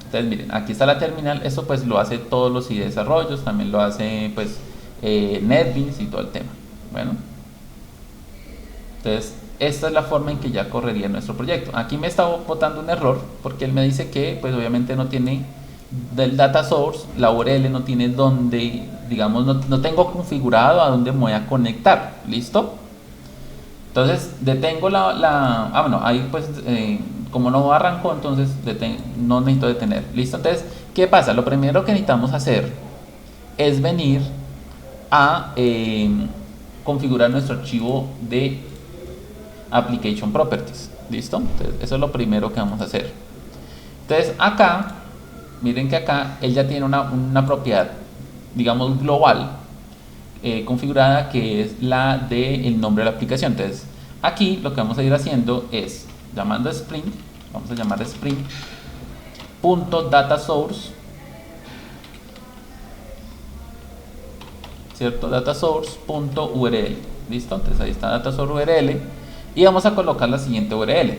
Entonces miren, aquí está la terminal. Esto pues lo hace todos los desarrollos, también lo hace pues NetBeans y todo el tema. Bueno, entonces esta es la forma en que ya correría nuestro proyecto. Aquí me está botando un error porque él me dice que pues obviamente no tiene del data source, la URL no tiene donde, digamos, no tengo configurado a dónde me voy a conectar. ¿Listo? Entonces detengo bueno, ahí pues como no arrancó, entonces no necesito detener. ¿Listo? Entonces, ¿qué pasa? Lo primero que necesitamos hacer es venir a configurar nuestro archivo de application properties. ¿Listo? Entonces, eso es lo primero que vamos a hacer. Entonces acá, miren que acá él ya tiene una propiedad, digamos, global configurada, que es la del nombre de la aplicación. Entonces aquí lo que vamos a ir haciendo es llamando a Spring, vamos a llamar Spring.dataSource, ¿cierto? datasource.url. ¿Listo? Entonces ahí está datasource URL y vamos a colocar la siguiente URL: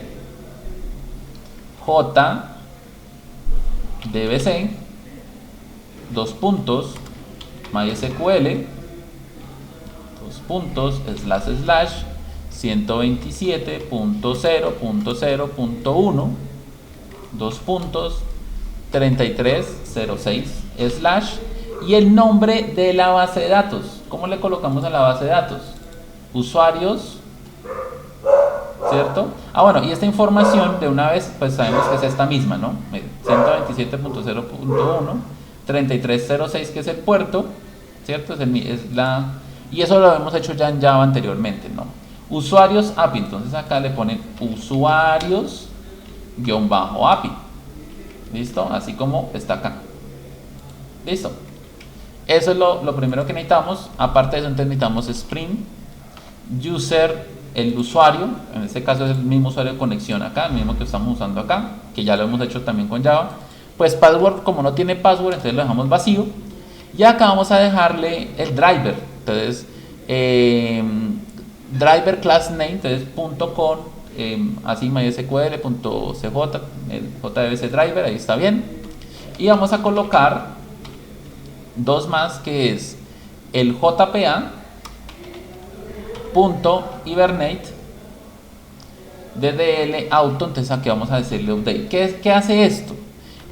jdbc MySQL 127.0.0.1 3306 y el nombre de la base de datos. ¿Cómo le colocamos a la base de datos? Usuarios, ¿cierto? Bueno, y esta información de una vez pues sabemos que es esta misma, ¿no? 127.0.1 3306, que es el puerto, ¿cierto? Y eso lo hemos hecho ya en Java anteriormente, ¿no? Usuarios API, entonces acá le ponen usuarios-API. ¿Listo? Así como está acá. ¿Listo? Eso es lo primero que necesitamos. Aparte de eso, necesitamos Spring User, el usuario, en este caso es el mismo usuario de conexión acá, el mismo que estamos usando acá, que ya lo hemos hecho también con Java. Pues password, como no tiene password, entonces lo dejamos vacío. Y acá vamos a dejarle el driver. Entonces, driver class name, entonces .con, así mysql.cj, el jdbc driver, ahí está bien. Y vamos a colocar dos más, que es el jpa.hibernate DDL auto, entonces aquí vamos a decirle update. ¿Qué hace esto?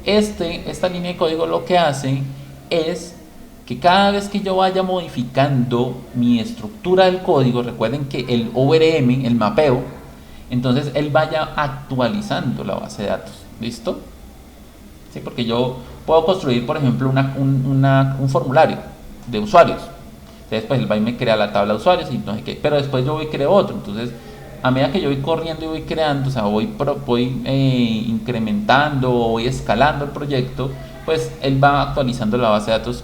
Esta línea de código lo que hace es que cada vez que yo vaya modificando mi estructura del código, recuerden que el ORM, el mapeo, entonces él vaya actualizando la base de datos. ¿Listo? ¿Sí? Porque yo puedo construir, por ejemplo, un formulario de usuarios. Entonces, pues él va y me crea la tabla de usuarios y no sé qué. Pero después yo voy y creo otro. Entonces, a medida que yo voy corriendo y voy creando, o sea, voy incrementando o voy escalando el proyecto, pues él va actualizando la base de datos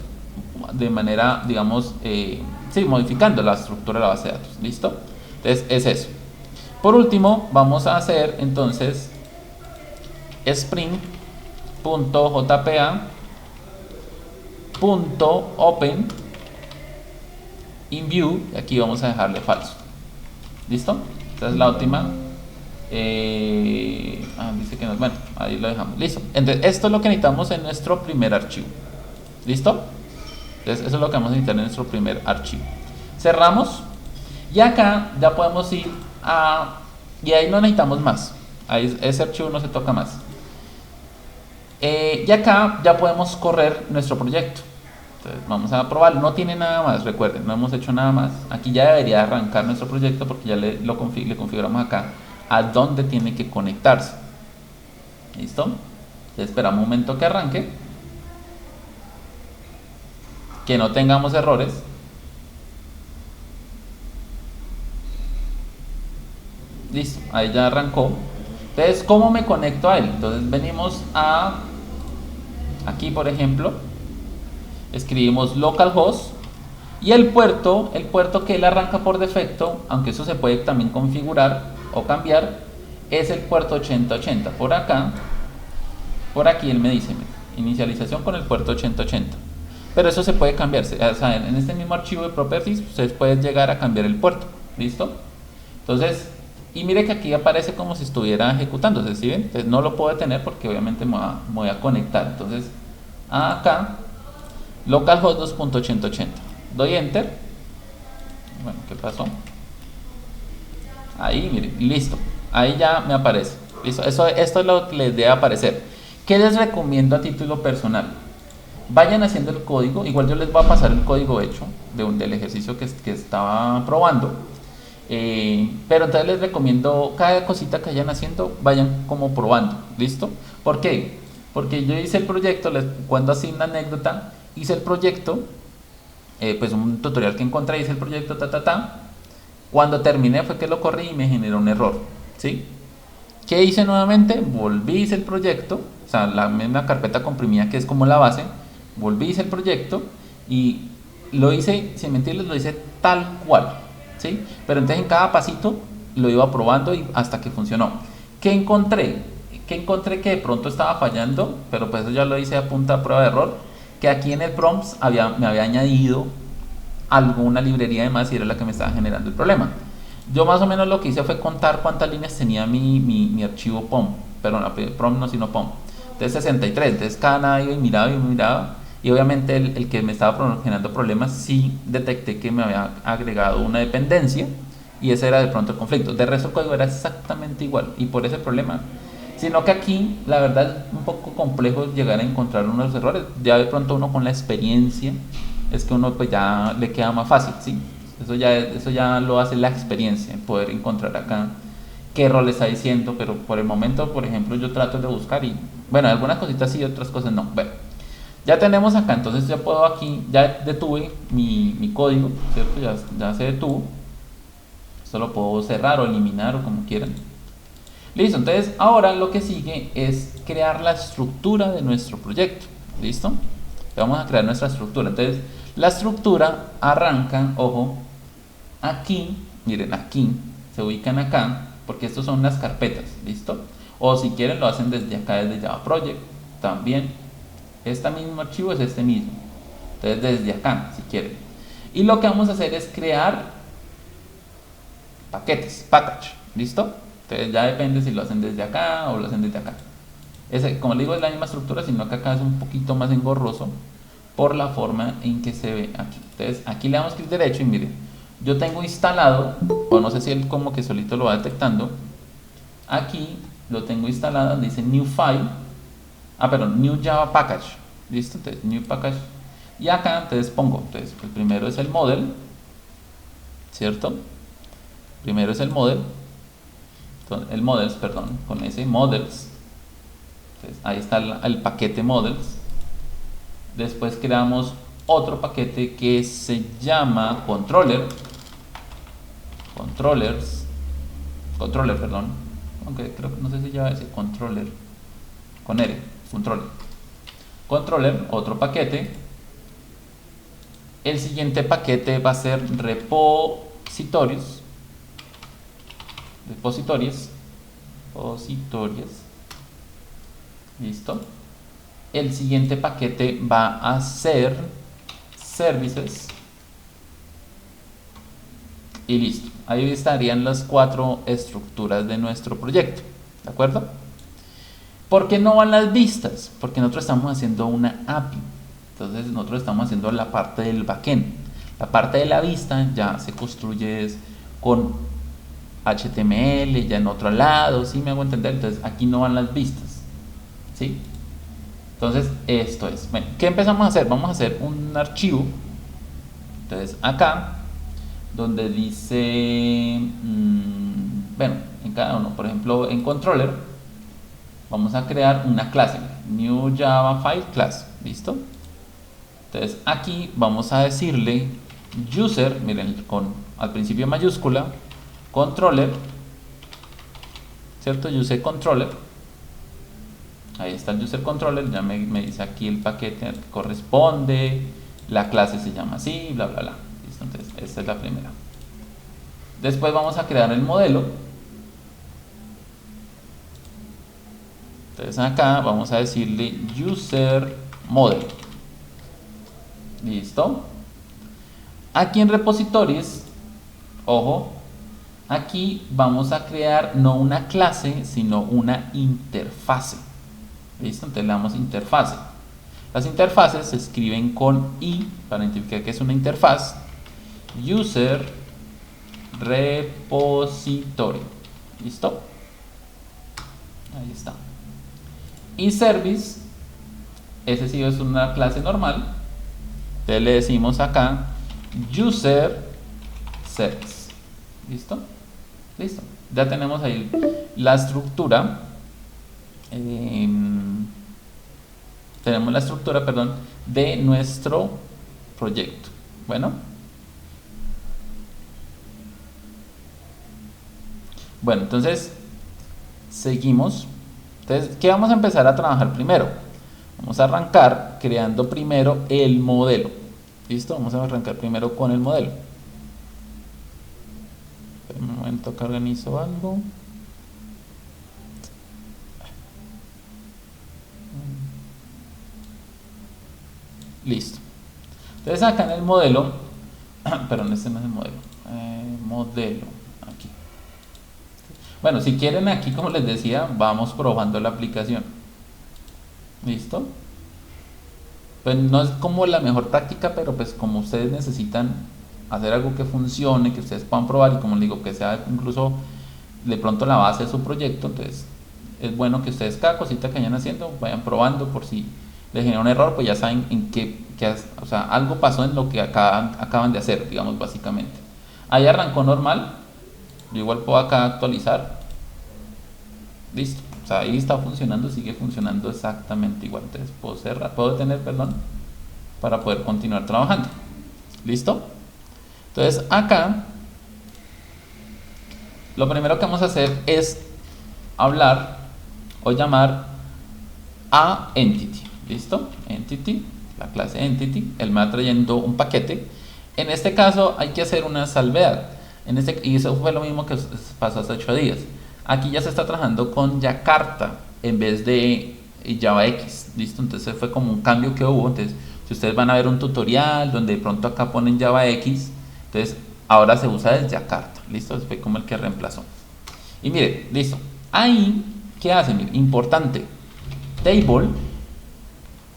de manera, digamos, sí, modificando la estructura de la base de datos. ¿Listo? Entonces, es eso. Por último, vamos a hacer entonces spring.jpa.open in view, y aquí vamos a dejarle falso. ¿Listo? Esta es la última. Dice que no. Bueno, ahí lo dejamos. Listo. Entonces, esto es lo que necesitamos en nuestro primer archivo. ¿Listo? Entonces, eso es lo que vamos a necesitar en nuestro primer archivo. Cerramos. Y acá ya podemos ir a... Y ahí no necesitamos más. Ahí ese archivo no se toca más. Y acá ya podemos correr nuestro proyecto. Entonces vamos a probar. No tiene nada más, recuerden, no hemos hecho nada más. Aquí ya debería arrancar nuestro proyecto porque ya le configuramos acá a dónde tiene que conectarse. ¿Listo? Entonces esperamos un momento que arranque. Que no tengamos errores. Listo, ahí ya arrancó. Entonces, ¿cómo me conecto a él? Entonces venimos a... Aquí, por ejemplo, escribimos localhost y el puerto que él arranca por defecto, aunque eso se puede también configurar o cambiar, es el puerto 8080. Por acá, por aquí él me dice, inicialización con el puerto 8080. Pero eso se puede cambiar, o sea, en este mismo archivo de properties ustedes pueden llegar a cambiar el puerto. ¿Listo? Entonces, y mire que aquí aparece como si estuviera ejecutándose, ¿sí ven? Entonces no lo puedo detener porque obviamente me voy a conectar. Entonces, acá, localhost 2.8080. Doy enter. Bueno, ¿qué pasó? Ahí, miren, listo. Ahí ya me aparece. ¿Listo? Esto es lo que les debe aparecer. ¿Qué les recomiendo a título personal? Vayan haciendo el código. Igual yo les voy a pasar el código hecho del ejercicio que estaba probando. Pero entonces les recomiendo cada cosita que vayan haciendo, vayan como probando. ¿Listo? ¿Por qué? Porque yo hice el proyecto, cuando así una anécdota, hice el proyecto, pues un tutorial que encontré, hice el proyecto, cuando terminé fue que lo corrí y me generó un error, ¿sí? ¿Qué hice nuevamente? Volví, hice el proyecto, o sea, la misma carpeta comprimida que es como la base, volví, hice el proyecto y lo hice, sin mentirles, lo hice tal cual, ¿sí? Pero entonces en cada pasito lo iba probando y hasta que funcionó. ¿Qué encontré? Que encontré que de pronto estaba fallando, pero pues eso ya lo hice a punta de prueba de error, que aquí en el prompts me había añadido alguna librería de más y era la que me estaba generando el problema. Yo más o menos lo que hice fue contar cuántas líneas tenía mi archivo POM, pero no, POM no, sino POM. Entonces 63, entonces cada nada iba y miraba y obviamente el que me estaba generando problemas sí detecté que me había agregado una dependencia y ese era de pronto el conflicto. De resto el código era exactamente igual y por ese problema. Sino que aquí la verdad es un poco complejo llegar a encontrar unos errores. Ya de pronto uno con la experiencia es que uno pues ya le queda más fácil, ¿sí? Eso ya lo hace la experiencia, poder encontrar acá qué error le está diciendo, pero por el momento, por ejemplo, yo trato de buscar y, bueno, algunas cositas sí, otras cosas no. Bueno, ya tenemos acá, entonces ya puedo aquí, ya detuve mi código, ¿cierto? Ya se detuvo. Esto lo puedo cerrar o eliminar o como quieran. Listo, entonces ahora lo que sigue es crear la estructura de nuestro proyecto. ¿Listo? Vamos a crear nuestra estructura. Entonces, la estructura arranca, ojo, aquí, miren, aquí, se ubican acá, porque estos son las carpetas, ¿listo? O si quieren lo hacen desde acá, desde Java Project, también. Este mismo archivo es este mismo. Entonces, desde acá, si quieren. Y lo que vamos a hacer es crear paquetes, package, ¿listo? Entonces ya depende si lo hacen desde acá o lo hacen desde acá. Como les digo, es la misma estructura, sino que acá es un poquito más engorroso por la forma en que se ve aquí. Entonces aquí le damos clic derecho y miren, yo tengo instalado, o no sé si él como que solito lo va detectando, Aquí lo tengo instalado donde dice New File. Perdón, New Java Package. ¿Listo? Entonces, New Package. Y acá entonces pongo, entonces, el primero es el model, ¿cierto? Primero es el model, el models, perdón, con ese models. Entonces, ahí está el paquete models. Después creamos otro paquete que se llama controller, controller, perdón, aunque creo, no sé si ya ese controller, con R, controller, otro paquete. El siguiente paquete va a ser repositorios, listo. El siguiente paquete va a ser services y listo. Ahí estarían las 4 estructuras de nuestro proyecto, ¿de acuerdo? ¿Por qué no van las vistas? Porque nosotros estamos haciendo una API. Entonces nosotros estamos haciendo la parte del backend. La parte de la vista ya se construye con HTML, ya en otro lado, ¿sí me hago entender? Entonces aquí no van las vistas, ¿sí? Entonces esto es. Bueno, ¿qué empezamos a hacer? Vamos a hacer un archivo. Entonces acá, donde dice, bueno, en cada uno, por ejemplo, en controller, vamos a crear una clase, New Java File Class, ¿listo? Entonces aquí vamos a decirle user, miren, con al principio mayúscula, controller, ¿cierto? User controller, ahí está el user controller, ya me dice aquí el paquete que corresponde, la clase se llama así, bla bla bla, ¿listo? Entonces esta es la primera. Después vamos a crear el modelo. Entonces acá vamos a decirle user model. Listo. Aquí en repositorios, ojo, aquí vamos a crear no una clase, sino una interfase. ¿Listo? Entonces le damos interfase. Las interfaces se escriben con I para identificar que es una interfaz. User repository. ¿Listo? Ahí está. Y service, ese sí es una clase normal. Entonces le decimos acá user service. ¿Listo? Listo. Ya tenemos ahí la estructura. Tenemos la estructura, perdón, de nuestro proyecto. Bueno. Bueno, entonces seguimos. Entonces, ¿qué vamos a empezar a trabajar primero? Vamos a arrancar creando primero el modelo. ¿Listo? Vamos a arrancar primero con el modelo. Un momento que organizo algo. Listo. Entonces acá en el modelo, perdón, este no es el modelo. Modelo, aquí. Bueno, si quieren aquí, como les decía, vamos probando la aplicación. ¿Listo? Pues no es como la mejor práctica, pero pues como ustedes necesitan hacer algo que funcione, que ustedes puedan probar y como les digo, que sea incluso de pronto la base de su proyecto, entonces es bueno que ustedes cada cosita que vayan haciendo vayan probando por si les genera un error, pues ya saben en o sea, algo pasó en lo que acaban de hacer, digamos, básicamente. Ahí arrancó normal, yo igual puedo acá actualizar, listo. O sea, ahí está funcionando, sigue funcionando exactamente igual. Entonces puedo cerrar, puedo detener, perdón, para poder continuar trabajando. ¿Listo? Entonces acá, lo primero que vamos a hacer es hablar o llamar a entity. ¿Listo? Entity, la clase entity, él me va trayendo un paquete. En este caso hay que hacer una salvedad. Y eso fue lo mismo que pasó hace 8 días. Aquí ya se está trabajando con Jakarta en vez de JavaX, ¿listo? Entonces fue como un cambio que hubo. Entonces, si ustedes van a ver un tutorial donde de pronto acá ponen JavaX, entonces ahora se usa el Jakarta, ¿listo? Fue como el que reemplazó. Y mire, listo. Ahí, ¿qué hace? Mire, importante. Table,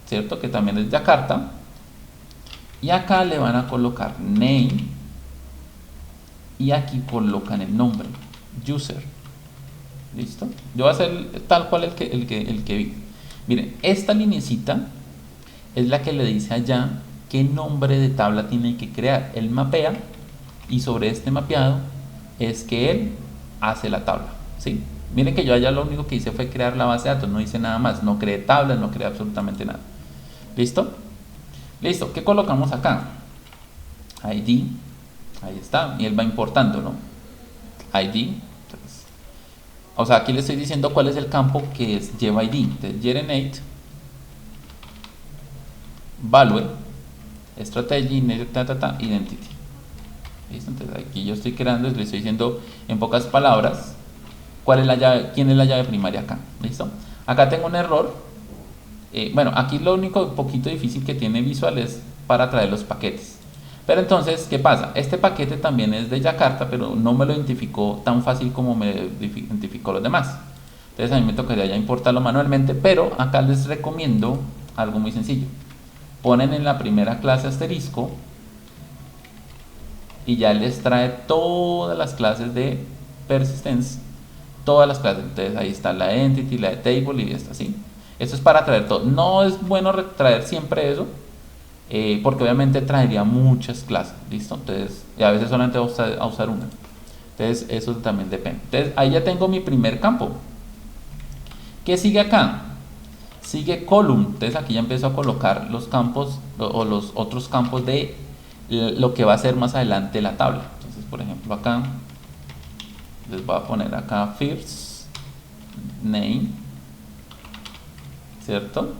¿cierto? Que también es Jakarta. Y acá le van a colocar name. Y aquí colocan el nombre, user. ¿Listo? Yo voy a hacer tal cual el que vi. Miren, esta linecita es la que le dice allá qué nombre de tabla tiene que crear. Él mapea y sobre este mapeado es que él hace la tabla, ¿sí? Miren que yo allá lo único que hice fue crear la base de datos, no hice nada más, no creé tablas, no creé absolutamente nada. ¿Listo? Listo, ¿qué colocamos acá? ID, ahí está, y él va importando, ¿no? ID, entonces, o sea, aquí le estoy diciendo cuál es el campo que lleva ID. Entonces, generate, value, strategy, identity. ¿Listo? Entonces aquí yo estoy creando, le estoy diciendo en pocas palabras cuál es la llave, quién es la llave primaria acá. ¿Listo? Acá tengo un error. Bueno, aquí lo único poquito difícil que tiene Visual es para traer los paquetes. Pero entonces, ¿qué pasa? Este paquete también es de Yakarta, pero no me lo identificó tan fácil como me identificó los demás. Entonces a mí me tocaría ya importarlo manualmente, pero acá les recomiendo algo muy sencillo. Ponen en la primera clase asterisco y ya les trae todas las clases de persistence, todas las clases. Entonces ahí está la entity, la de table y esta, ¿sí? Esto es para traer todo. No es bueno traer siempre eso, porque obviamente traería muchas clases, ¿listo? Entonces, y a veces solamente voy a usar una. Entonces, eso también depende. Entonces, ahí ya tengo mi primer campo. ¿Qué sigue acá? Sigue column. Entonces, aquí ya empiezo a colocar los campos o los otros campos de lo que va a ser más adelante la tabla. Entonces, por ejemplo, acá les voy a poner acá first name, ¿cierto?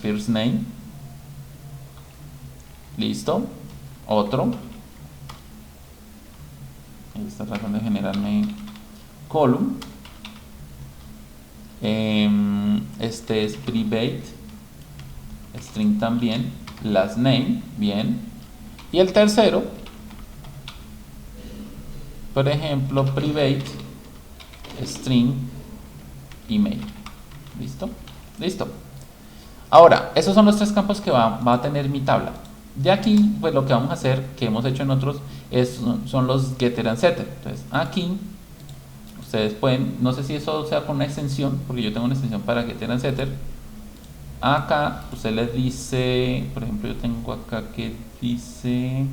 First name. Listo. Otro. Ahí está tratando de generarme column. Este es private. String también. Last name. Bien. Y el tercero, por ejemplo, private string email. ¿Listo? Listo. Ahora, esos son los tres campos que va a tener mi tabla. De aquí, pues lo que vamos a hacer, que hemos hecho en otros, son los getter and setter. Entonces, aquí, ustedes pueden, no sé si eso sea con una extensión, porque yo tengo una extensión para getter and setter. Acá, usted les dice, por ejemplo, yo tengo acá que dice,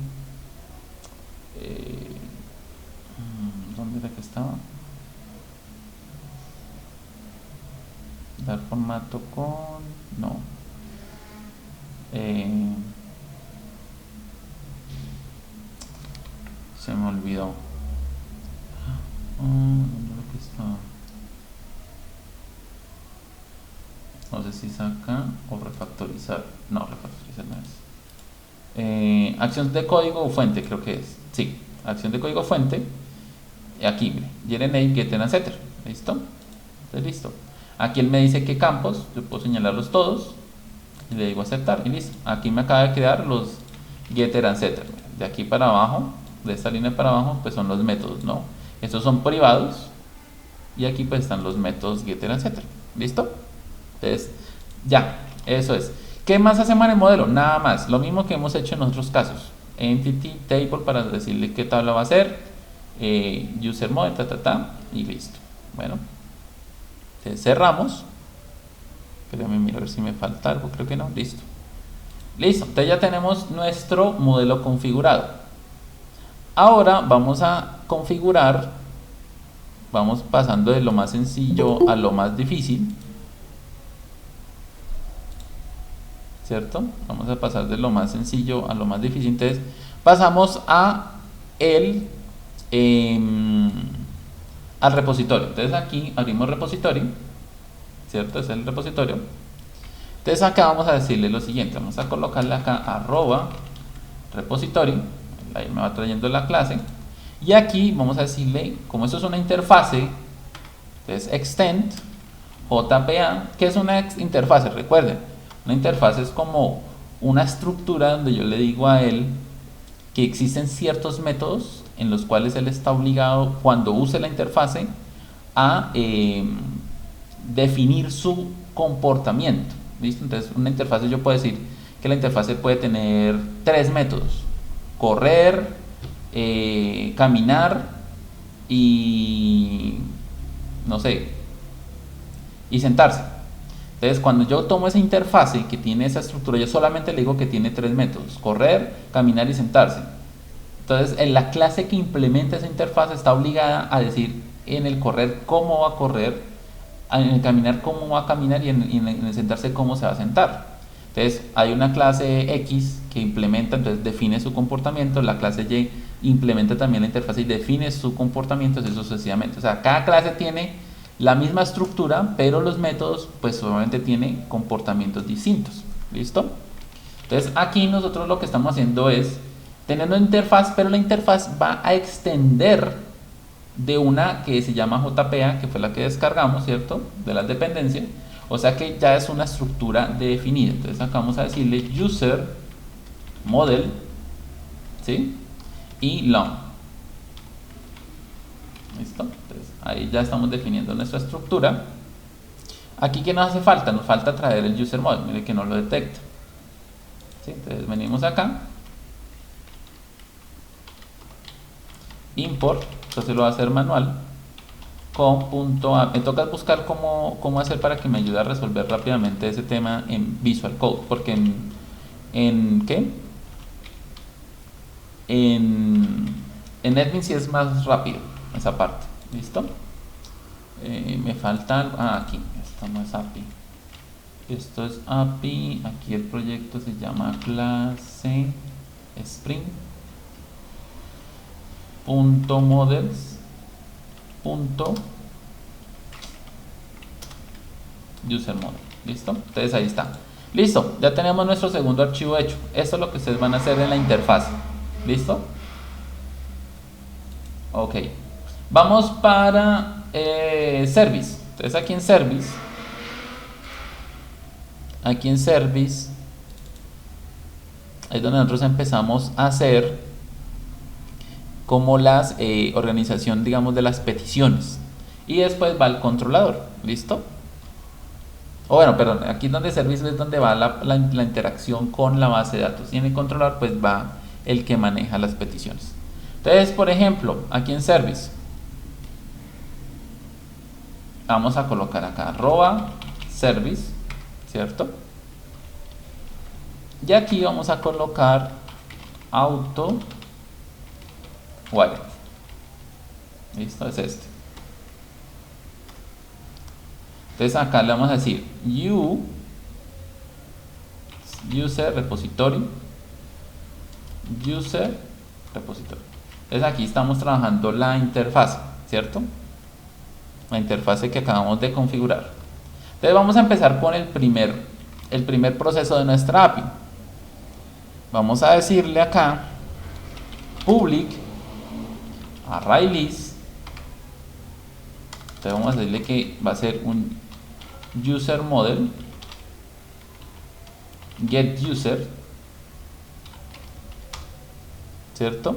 ¿dónde era que estaba? Dar formato con, no. Se me olvidó. ¿Dónde era que estaba? No sé si es acá o refactorizar. No, refactorizar no es. Acción de código fuente, creo que es. Sí, acción de código fuente. Aquí, mire, generate, getter and setter. ¿Listo? Entonces, listo. Aquí él me dice qué campos. Yo puedo señalarlos todos. Y le digo aceptar. Y listo. Aquí me acaba de quedar los getter and setter. De aquí para abajo, de esta línea para abajo, pues son los métodos, ¿no? Estos son privados. Y aquí pues están los métodos getter and setter. ¿Listo? Entonces, ya, eso es. ¿Qué más hacemos en el modelo? Nada más, lo mismo que hemos hecho en otros casos. Entity, table para decirle qué tabla va a ser, user mode, y listo. Bueno, entonces cerramos. Déjame mirar a ver si me falta algo, creo que no, listo. Listo, entonces ya tenemos nuestro modelo configurado. Ahora vamos a configurar, vamos pasando de lo más sencillo a lo más difícil. ¿Cierto? Vamos a pasar de lo más sencillo a lo más difícil. Entonces pasamos a al repositorio. Entonces aquí abrimos repositorio, ¿cierto? Es el repositorio. Entonces acá vamos a decirle lo siguiente, vamos a colocarle acá @repository, ahí me va trayendo la clase, y aquí vamos a decirle, como esto es una interfase, entonces extend JPA. ¿Qué es una interfase? Recuerden, una interfase es como una estructura donde yo le digo a él que existen ciertos métodos en los cuales él está obligado, cuando use la interfase, a definir su comportamiento. ¿Listo? Entonces, una interfase, yo puedo decir que la interfase puede tener 3 métodos: correr, caminar y no sé, y sentarse. Entonces, cuando yo tomo esa interfase que tiene esa estructura, yo solamente le digo que tiene 3 métodos: correr, caminar y sentarse. Entonces, en la clase que implementa esa interfaz está obligada a decir en el correr cómo va a correr, en el caminar cómo va a caminar y en el sentarse cómo se va a sentar. Entonces, hay una clase X que implementa, entonces define su comportamiento, la clase Y implementa también la interfaz y define su comportamiento, así sucesivamente. O sea, cada clase tiene la misma estructura, pero los métodos pues obviamente tienen comportamientos distintos. ¿Listo? Entonces, aquí nosotros lo que estamos haciendo es tener una interfaz, pero la interfaz va a extender de una que se llama JPA, que fue la que descargamos, ¿cierto? De las dependencias. O sea que ya es una estructura definida. Entonces acá vamos a decirle user model, ¿sí? Y long. ¿Listo? Entonces ahí ya estamos definiendo nuestra estructura. Aquí, ¿qué nos hace falta? Nos falta traer el user model. Mire que no lo detecta. ¿Sí? Entonces venimos acá, import, entonces lo va a hacer manual con punto a. Me toca buscar cómo hacer para que me ayude a resolver rápidamente ese tema en Visual Code, porque en ¿qué? En Netbeans sí es más rápido esa parte. ¿Listo? Me falta aquí, esto no es API, esto es API. Aquí el proyecto se llama clase Spring .models .user model. ¿Listo? Entonces ahí está. Listo, ya tenemos nuestro segundo archivo hecho. Esto es lo que ustedes van a hacer en la interfaz. ¿Listo? Ok. Vamos para service. Entonces aquí en service ahí es donde nosotros empezamos a hacer como las organización, digamos, de las peticiones, y después va el controlador. ¿Listo? O bueno, perdón, aquí donde service es donde va la interacción con la base de datos, y en el controlador pues va el que maneja las peticiones. Entonces, por ejemplo, aquí en service vamos a colocar acá arroba service, ¿cierto? Y aquí vamos a colocar auto wallet. ¿Listo? Es este. Entonces acá le vamos a decir user repository. Entonces aquí estamos trabajando la interfaz, ¿cierto? La interfaz que acabamos de configurar. Entonces vamos a empezar con el primer proceso de nuestra API. Vamos a decirle acá public array list. Entonces vamos a decirle que va a ser un user model get user, ¿cierto?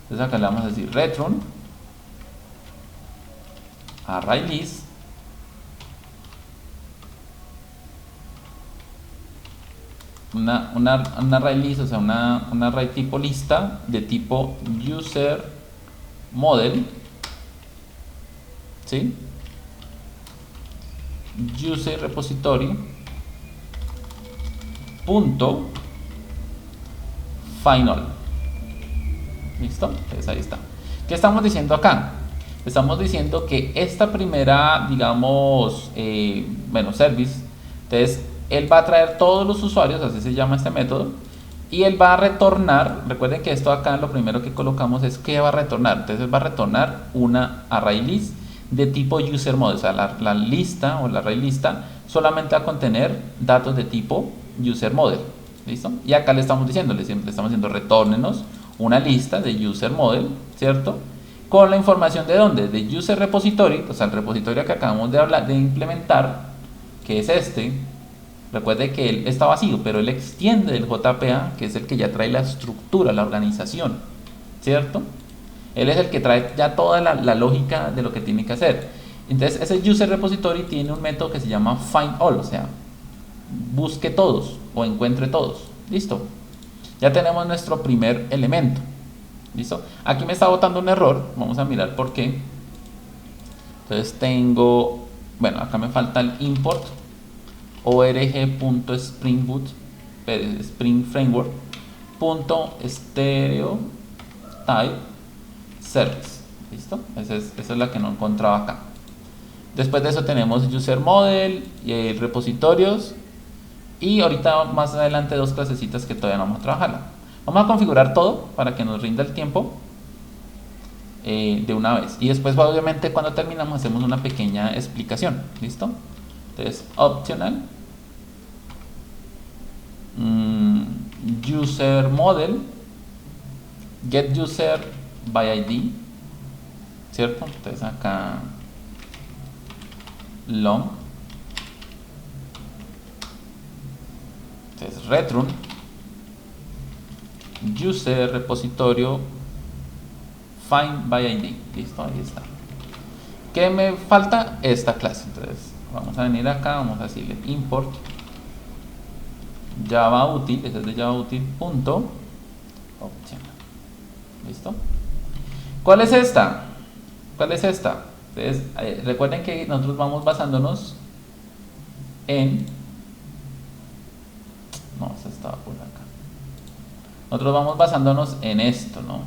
Entonces acá le vamos a decir return array list una array list, o sea una array tipo lista de tipo user model, ¿sí? User repository punto final. ¿Listo? Entonces ahí está. ¿Qué estamos diciendo acá? Estamos diciendo que esta primera, digamos, service, entonces él va a traer todos los usuarios, así se llama este método, y él va a retornar. Recuerden que esto acá lo primero que colocamos es que va a retornar. Entonces él va a retornar una array list de tipo user model. O sea, la lista o la array lista solamente va a contener datos de tipo user model. ¿Listo? Y acá le estamos diciendo retórnenos una lista de user model, ¿cierto? Con la información de dónde, de user repository, o sea, el repositorio que acabamos de implementar, que es este. Recuerde que él está vacío, pero él extiende el JPA, que es el que ya trae la estructura, la organización, ¿cierto? Él es el que trae ya toda la lógica de lo que tiene que hacer. Entonces, ese user repository tiene un método que se llama find all, o sea, busque todos o encuentre todos. Listo. Ya tenemos nuestro primer elemento. ¿Listo? Aquí me está botando un error. Vamos a mirar por qué. Entonces tengo, bueno, acá me falta el import org.springboot Spring Framework .stereotype service. ¿Listo? Esa es la que no encontraba acá. Después de eso tenemos user model y repositorios, y ahorita más adelante dos clasecitas que todavía no vamos a trabajarla. Vamos a configurar todo para que nos rinda el tiempo de una vez, y después obviamente cuando terminamos hacemos una pequeña explicación. ¿Listo? Entonces optional user model get user by ID, ¿cierto? Entonces acá long, entonces return user repositorio find by ID. Listo, ahí está. ¿Qué me falta? Esta clase. Entonces vamos a venir acá, vamos a decirle import Java útil, ese es de Java útil punto optional. ¿Listo? ¿Cuál es esta? ¿Cuál es esta? Entonces, recuerden que nosotros vamos basándonos en... No, se estaba por acá. Nosotros vamos basándonos en esto, ¿no?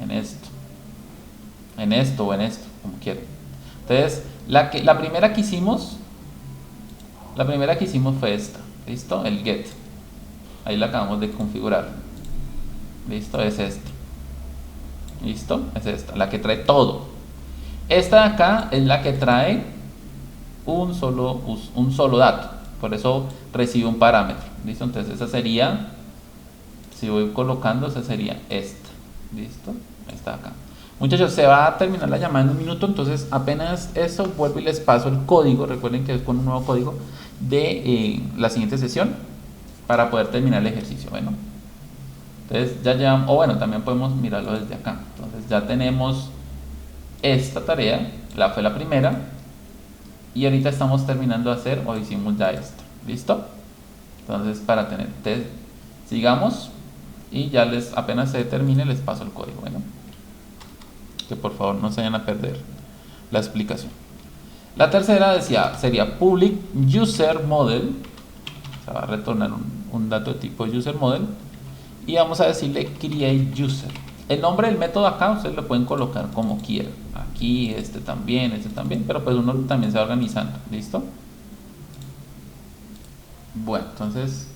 En esto. En esto o en esto, como quieran. Entonces, la primera que hicimos fue esta. ¿Listo? El get. Ahí la acabamos de configurar. ¿Listo? Es esta. ¿Listo? Es esta, la que trae todo. Esta de acá es la que trae un solo dato. Por eso recibe un parámetro. ¿Listo? Entonces esa sería, si voy colocando, esa sería esta. ¿Listo? Esta de acá. Muchachos, se va a terminar la llamada en un minuto, entonces apenas eso vuelvo y les paso el código. Recuerden que es con un nuevo código de la siguiente sesión para poder terminar el ejercicio. Bueno, entonces ya llevamos, o bueno, también podemos mirarlo desde acá. Entonces ya tenemos esta tarea, fue la primera, y ahorita estamos terminando de hacer, o hicimos ya esto. ¿Listo? Entonces para tener, sigamos y ya apenas se termine les paso el código. Bueno, que por favor no se vayan a perder la explicación. La tercera sería public user model, se va a retornar un dato de tipo user model, y vamos a decirle create user. El nombre del método acá ustedes lo pueden colocar como quieran, aquí, este también, pero pues uno también se va organizando. ¿Listo? Bueno, entonces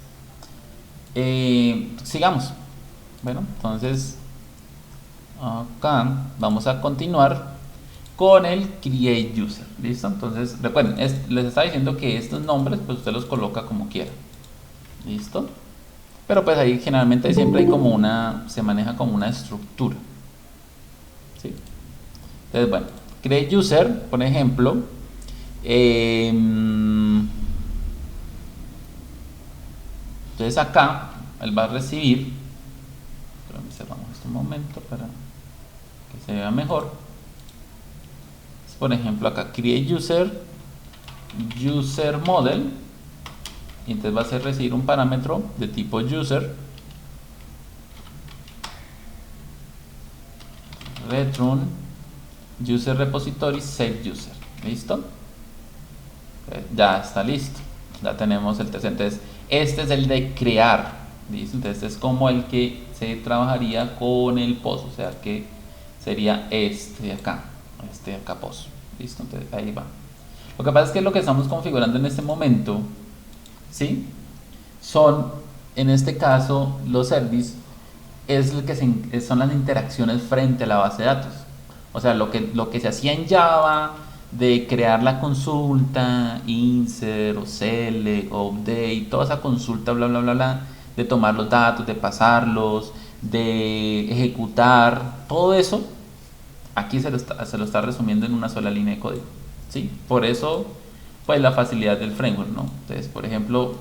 sigamos. Bueno, entonces acá vamos a continuar con el create user. ¿Listo? Entonces recuerden, les está diciendo que estos nombres pues usted los coloca como quiera. ¿Listo? Pero pues ahí generalmente siempre hay como se maneja como una estructura. ¿Sí? Entonces bueno, create user, por ejemplo, entonces acá él va a recibir, pero cerramos este momento para que se vea mejor. Por ejemplo acá create user model, y entonces va a ser recibir un parámetro de tipo user, return user repository save user. ¿Listo? Ya está listo, ya tenemos el tercero. Entonces este es el de crear. ¿Listo? Entonces es como el que se trabajaría con el post, o sea que sería este de acá post. ¿Listo? Entonces ahí va. Lo que pasa es que lo que estamos configurando en este momento, ¿sí? Son, en este caso, los services, son las interacciones frente a la base de datos. O sea, lo que se hacía en Java, de crear la consulta, insert, o select, o update, toda esa consulta, bla, bla, bla, bla, de tomar los datos, de pasarlos, de ejecutar, todo eso, aquí se lo está resumiendo en una sola línea de código. ¿Sí? Por eso, pues la facilidad del framework, ¿no? Entonces, por ejemplo,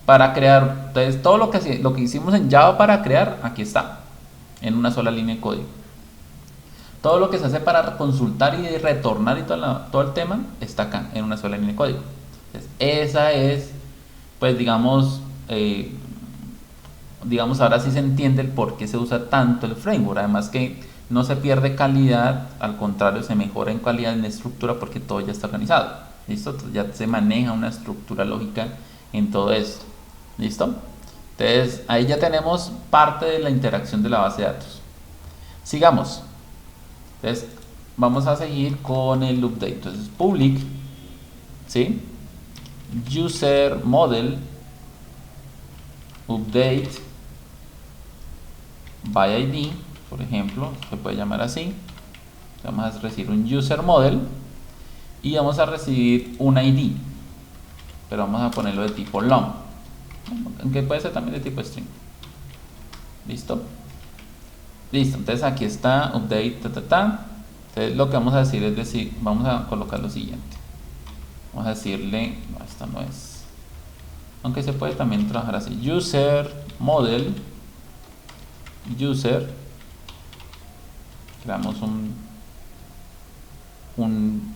para crear, entonces todo lo que hicimos en Java para crear, aquí está, en una sola línea de código. Todo lo que se hace para consultar y retornar y todo el tema está acá, en una sola línea de código. Entonces, esa es, pues digamos, ahora sí se entiende el por qué se usa tanto el framework. Además que no se pierde calidad, al contrario, se mejora en calidad en la estructura porque todo ya está organizado. ¿Listo? Entonces ya se maneja una estructura lógica en todo esto. ¿Listo? Entonces ahí ya tenemos parte de la interacción de la base de datos. Sigamos. Entonces vamos a seguir con el update. Entonces public, ¿sí? User model update by ID, por ejemplo, se puede llamar así. Vamos a recibir un user model y vamos a recibir un ID, pero vamos a ponerlo de tipo long, aunque puede ser también de tipo string. ¿Listo? Listo, entonces aquí está update, Entonces lo que vamos a decir es decir, vamos a colocar lo siguiente. Vamos a decirle, no, esta no es, aunque se puede también trabajar así, user model, user, creamos un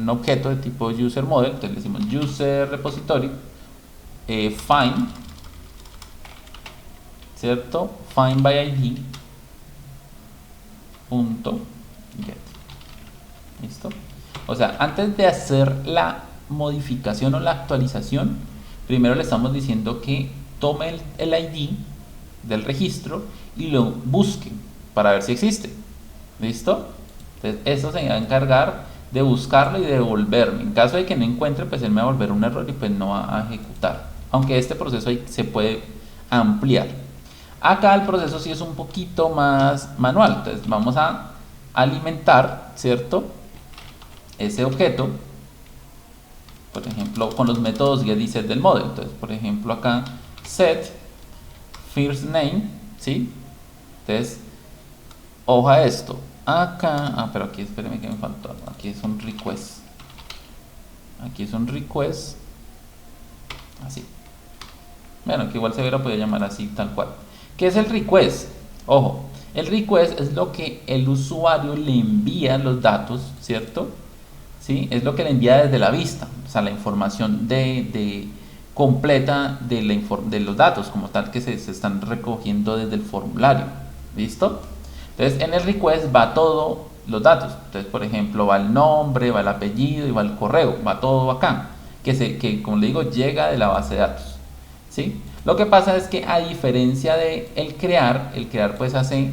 objeto de tipo user model, entonces le decimos user repository, find, ¿cierto? Find by ID punto get. ¿Listo? O sea, antes de hacer la modificación o la actualización, primero le estamos diciendo que tome el ID del registro y lo busque para ver si existe. ¿Listo? Entonces eso se va a encargar de buscarlo y de devolverme. En caso de que no encuentre, pues él me va a volver un error y pues no va a ejecutar. Aunque este proceso se puede ampliar. Acá el proceso sí es un poquito más manual. Entonces vamos a alimentar, ¿cierto? Ese objeto, por ejemplo, con los métodos get y set del model. Entonces, por ejemplo, acá set first name, ¿sí? Entonces, hoja esto. Acá, pero aquí espérenme que me faltó. Aquí es un request. Aquí es un request. Así. Bueno, que igual se hubiera podido llamar así, tal cual. ¿Qué es el request? Ojo, el request es lo que el usuario le envía los datos, ¿cierto? ¿Sí? Es lo que le envía desde la vista, o sea, la información completa de los datos como tal que se están recogiendo desde el formulario. ¿Listo? Entonces en el request va todos los datos. Entonces, por ejemplo, va el nombre, va el apellido y va el correo, va todo acá, que como le digo, llega de la base de datos. ¿Sí? Lo que pasa es que a diferencia de el crear pues hace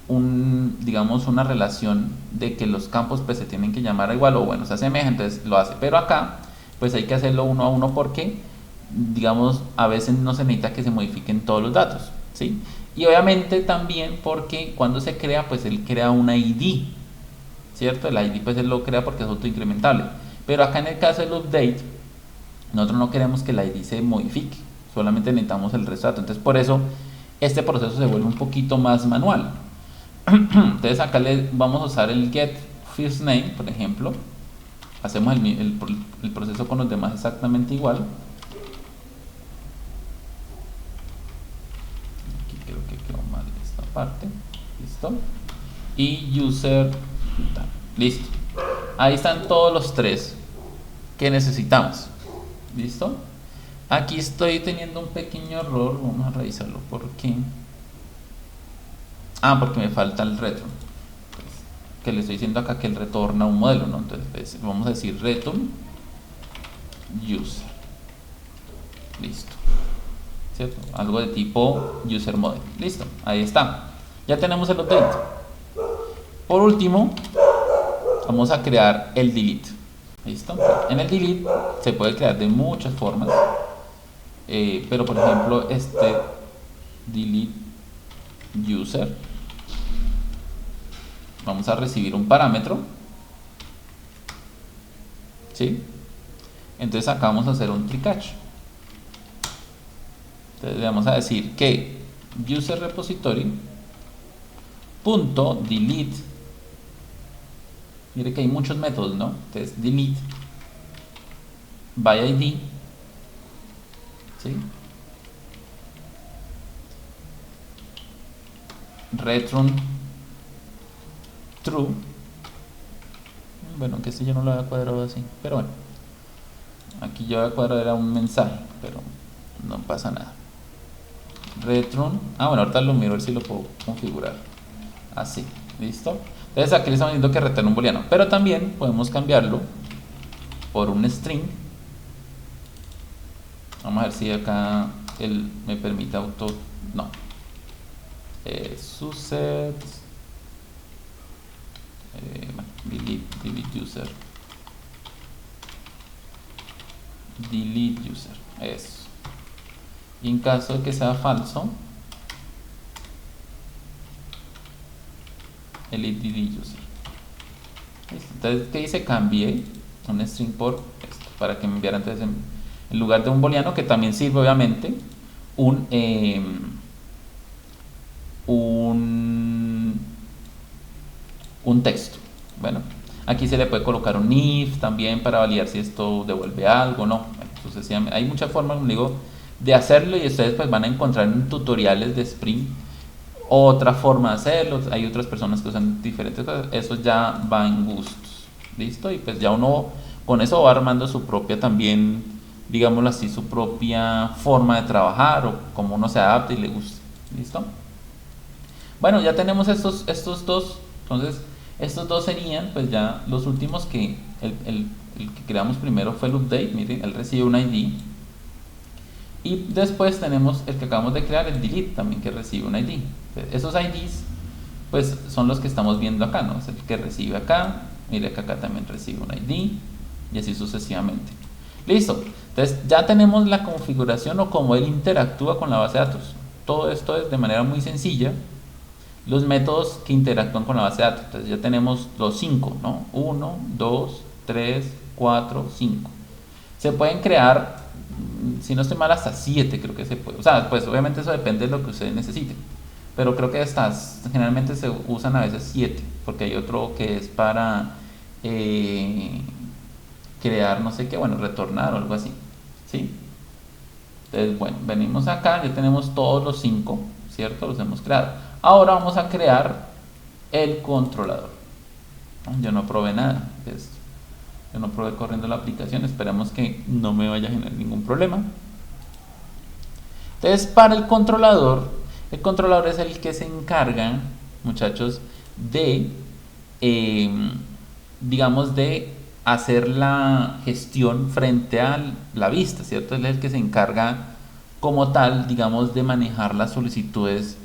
digamos una relación de que los campos pues se tienen que llamar igual o bueno, se asemeja, entonces lo hace. Pero acá pues hay que hacerlo uno a uno porque digamos a veces no se necesita que se modifiquen todos los datos, ¿sí? Y obviamente también porque cuando se crea pues él crea un ID, ¿cierto? El ID pues él lo crea porque es autoincrementable. Pero acá en el caso del update nosotros no queremos que el ID se modifique, solamente necesitamos el resto de datos. Entonces por eso este proceso se vuelve un poquito más manual. Entonces acá vamos a usar el get first name, por ejemplo. Hacemos el proceso con los demás exactamente igual. Aquí creo que quedó mal esta parte. Listo. Y user. Listo. Ahí están todos los tres que necesitamos. ¿Listo? Aquí estoy teniendo un pequeño error. Vamos a revisarlo. ¿Por qué? Porque me falta el return. Que le estoy diciendo acá que él retorna un modelo, ¿no? Entonces vamos a decir return user. Listo. ¿Cierto? Algo de tipo user model. Listo. Ahí está. Ya tenemos el update. Por último, vamos a crear el delete. ¿Listo? En el delete se puede crear de muchas formas. Pero por ejemplo, este delete user, vamos a recibir un parámetro, ¿sí? Entonces acá vamos a hacer un try catch. Entonces le vamos a decir que user repository punto delete, mire que hay muchos métodos, ¿no? Entonces delete by ID, ¿sí? Return true. Bueno, que este yo no lo había cuadrado así, pero bueno, aquí yo voy a cuadrar un mensaje, pero no pasa nada. Return, bueno, ahorita lo miro a ver si lo puedo configurar. así, ¿listo? Entonces aquí le estamos diciendo que retorne un booleano, pero también podemos cambiarlo por un string. Vamos a ver si acá él me permite no, subsets, delete user, eso. Y en caso de que sea falso, delete user. ¿Listo? Entonces, ¿qué dice? Cambié un string por esto, para que me enviara entonces en lugar de un booleano, que también sirve obviamente, un texto. Bueno, aquí se le puede colocar un if también para validar si esto devuelve algo, no. Sucesivamente. Hay muchas formas, como digo, de hacerlo, y ustedes pues van a encontrar en tutoriales de Spring otra forma de hacerlo. Hay otras personas que usan diferentes cosas. Eso ya va en gustos. ¿Listo? Y pues ya uno con eso va armando su propia también, digámoslo así, su propia forma de trabajar, o como uno se adapta y le gusta. ¿Listo? Bueno, ya tenemos estos dos. Entonces, estos dos serían pues ya los últimos, que el que creamos primero fue el update. Miren, él recibe un ID. Y después tenemos el que acabamos de crear, el delete, también, que recibe un ID. Esos IDs pues son los que estamos viendo acá, ¿no? Es el que recibe acá, mire que acá también recibe un ID, y así sucesivamente. Listo. Entonces ya tenemos la configuración, o cómo él interactúa con la base de datos. Todo esto es de manera muy sencilla. Los métodos que interactúan con la base de datos. Entonces ya tenemos los 5, ¿no? 1, 2, 3, 4, 5. Se pueden crear, si no estoy mal, hasta 7 creo que se puede. O sea, pues obviamente eso depende de lo que ustedes necesiten. Pero creo que estas generalmente se usan a veces 7, porque hay otro que es para crear no sé qué, bueno, retornar o algo así. ¿Sí? Entonces, bueno, venimos acá, ya tenemos todos los 5, ¿cierto? Los hemos creado. Ahora vamos a crear el controlador. Yo no probé nada, yo no probé corriendo la aplicación, esperemos que no me vaya a generar ningún problema. Entonces, para el controlador es el que se encarga, muchachos, de, digamos, de hacer la gestión frente a la vista, ¿cierto? Él es el que se encarga como tal, digamos, de manejar las solicitudes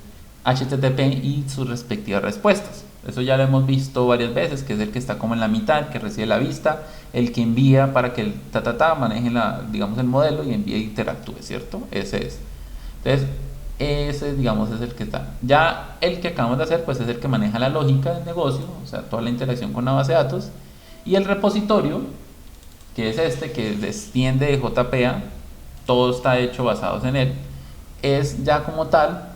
HTTP y sus respectivas respuestas. Eso ya lo hemos visto varias veces, que es el que está como en la mitad, el que recibe la vista, el que envía para que el maneje digamos, el modelo, y envíe e interactúe, ¿cierto? Ese es. Entonces, ese, digamos, es el que está. Ya el que acabamos de hacer, pues es el que maneja la lógica del negocio, o sea, toda la interacción con la base de datos. Y el repositorio, que es este, que desciende de JPA, todo está hecho basados en él, es ya como tal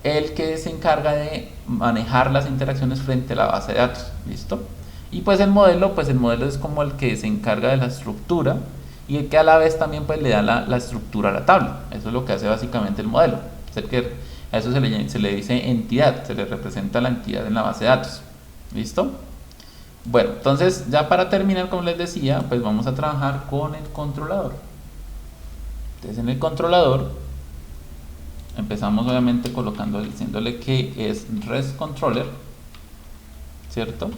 el que se encarga de manejar las interacciones frente a la base de datos. ¿Listo? Y pues el modelo es como el que se encarga de la estructura, y el que a la vez también pues le da la estructura a la tabla. Eso es lo que hace básicamente el modelo. Es el que, a eso se le dice entidad, se le representa la entidad en la base de datos. ¿Listo? Bueno, entonces ya para terminar, como les decía, pues vamos a trabajar con el controlador. Entonces en el controlador empezamos obviamente diciéndole que es REST controller, ¿cierto?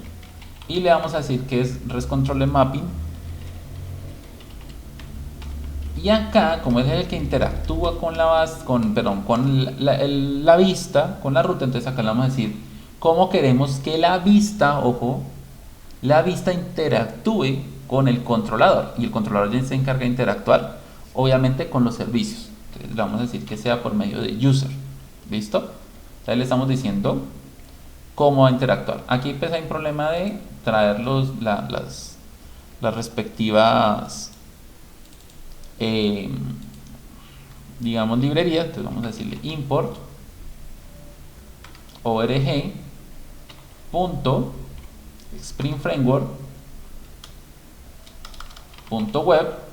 Y le vamos a decir que es REST controller mapping. Y acá, como es el que interactúa con la base, con la vista, con la ruta, entonces acá le vamos a decir cómo queremos que la vista, ojo, la vista interactúe con el controlador, y el controlador ya se encarga de interactuar obviamente con los servicios. Entonces le vamos a decir que sea por medio de user. ¿Listo? Entonces le estamos diciendo cómo va a interactuar. Aquí pues hay un problema de traer las respectivas digamos librerías. Entonces vamos a decirle import org punto Spring Framework punto web.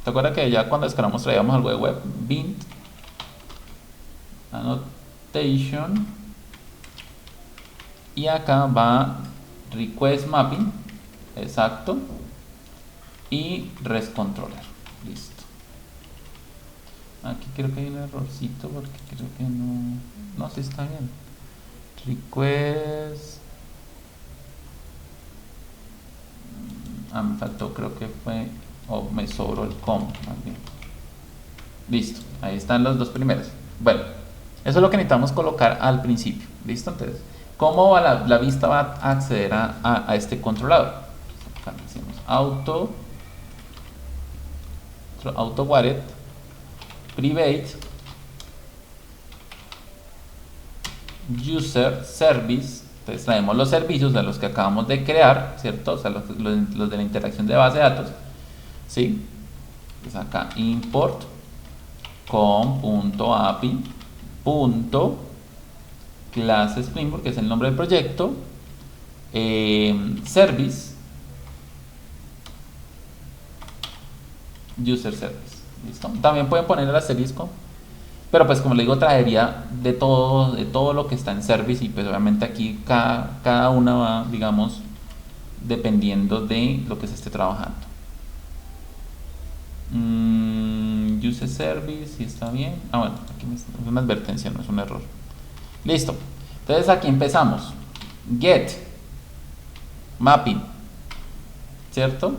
¿Te acuerdas que ya cuando descargamos traíamos algo de web? Bint annotation, y acá va request mapping, exacto, y REST controller. Listo. Aquí creo que hay un errorcito, porque creo que no, sí está bien. request. Me faltó, creo que fue, o me sobró el com más bien. Listo, ahí están los dos primeros. Bueno, eso es lo que necesitamos colocar al principio. Listo, entonces, ¿cómo va la vista va a acceder a este controlador? Acá decimos auto wallet private user service. Entonces traemos los servicios de los que acabamos de crear, ¿cierto? O sea, los de la interacción de base de datos, ¿sí? Pues acá import com.api class Springboard, que es el nombre del proyecto, service user service. ¿Listo? También pueden poner el asterisco, pero pues como le digo, traería de todo lo que está en service, y pues obviamente aquí cada una va, digamos, dependiendo de lo que se esté trabajando. Use service, si está bien. Bueno, aquí es una advertencia, no es un error. Listo. Entonces aquí empezamos. Get mapping, ¿cierto?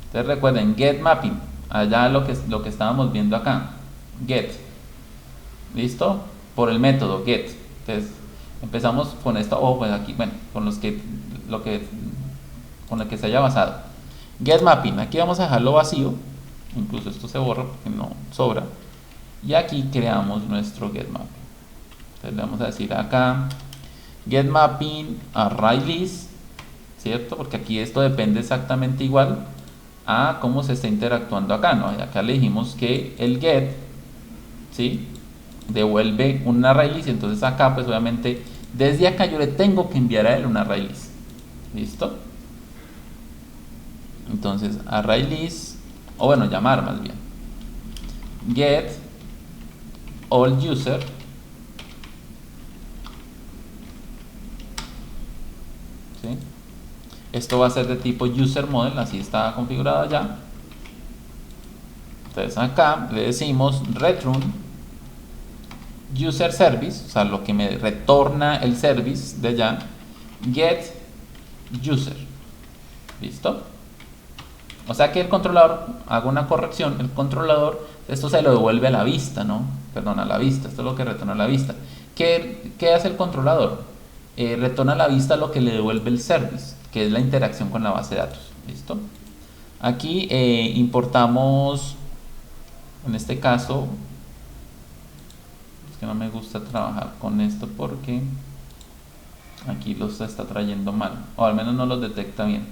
Entonces recuerden, get mapping, allá lo que estábamos viendo acá. Get, ¿listo? Por el método get. Entonces empezamos con esto, o pues aquí, bueno, con el que se haya basado. Get mapping, aquí vamos a dejarlo vacío, incluso esto se borra porque no sobra, y aquí creamos nuestro get mapping. Entonces le vamos a decir acá get mapping array list, ¿cierto? Porque aquí esto depende exactamente igual a cómo se está interactuando acá, ¿no? Y acá le dijimos que el get, ¿sí?, devuelve un array list, entonces acá pues obviamente desde acá yo le tengo que enviar a él un array list. ¿Listo? Entonces array list, o bueno, llamar más bien, get all user, ¿sí? Esto va a ser de tipo user model, así está configurado ya. Entonces acá le decimos return user service, o sea, lo que me retorna el service de allá, get user. ¿Listo? O sea que el controlador, hago una corrección, el controlador, esto se lo devuelve a la vista, ¿no? Perdón, a la vista, esto es lo que retorna a la vista. ¿Qué hace el controlador? Retorna a la vista lo que le devuelve el service, que es la interacción con la base de datos. ¿Listo? Aquí importamos, en este caso, es que no me gusta trabajar con esto porque aquí los está trayendo mal, o al menos no los detecta bien.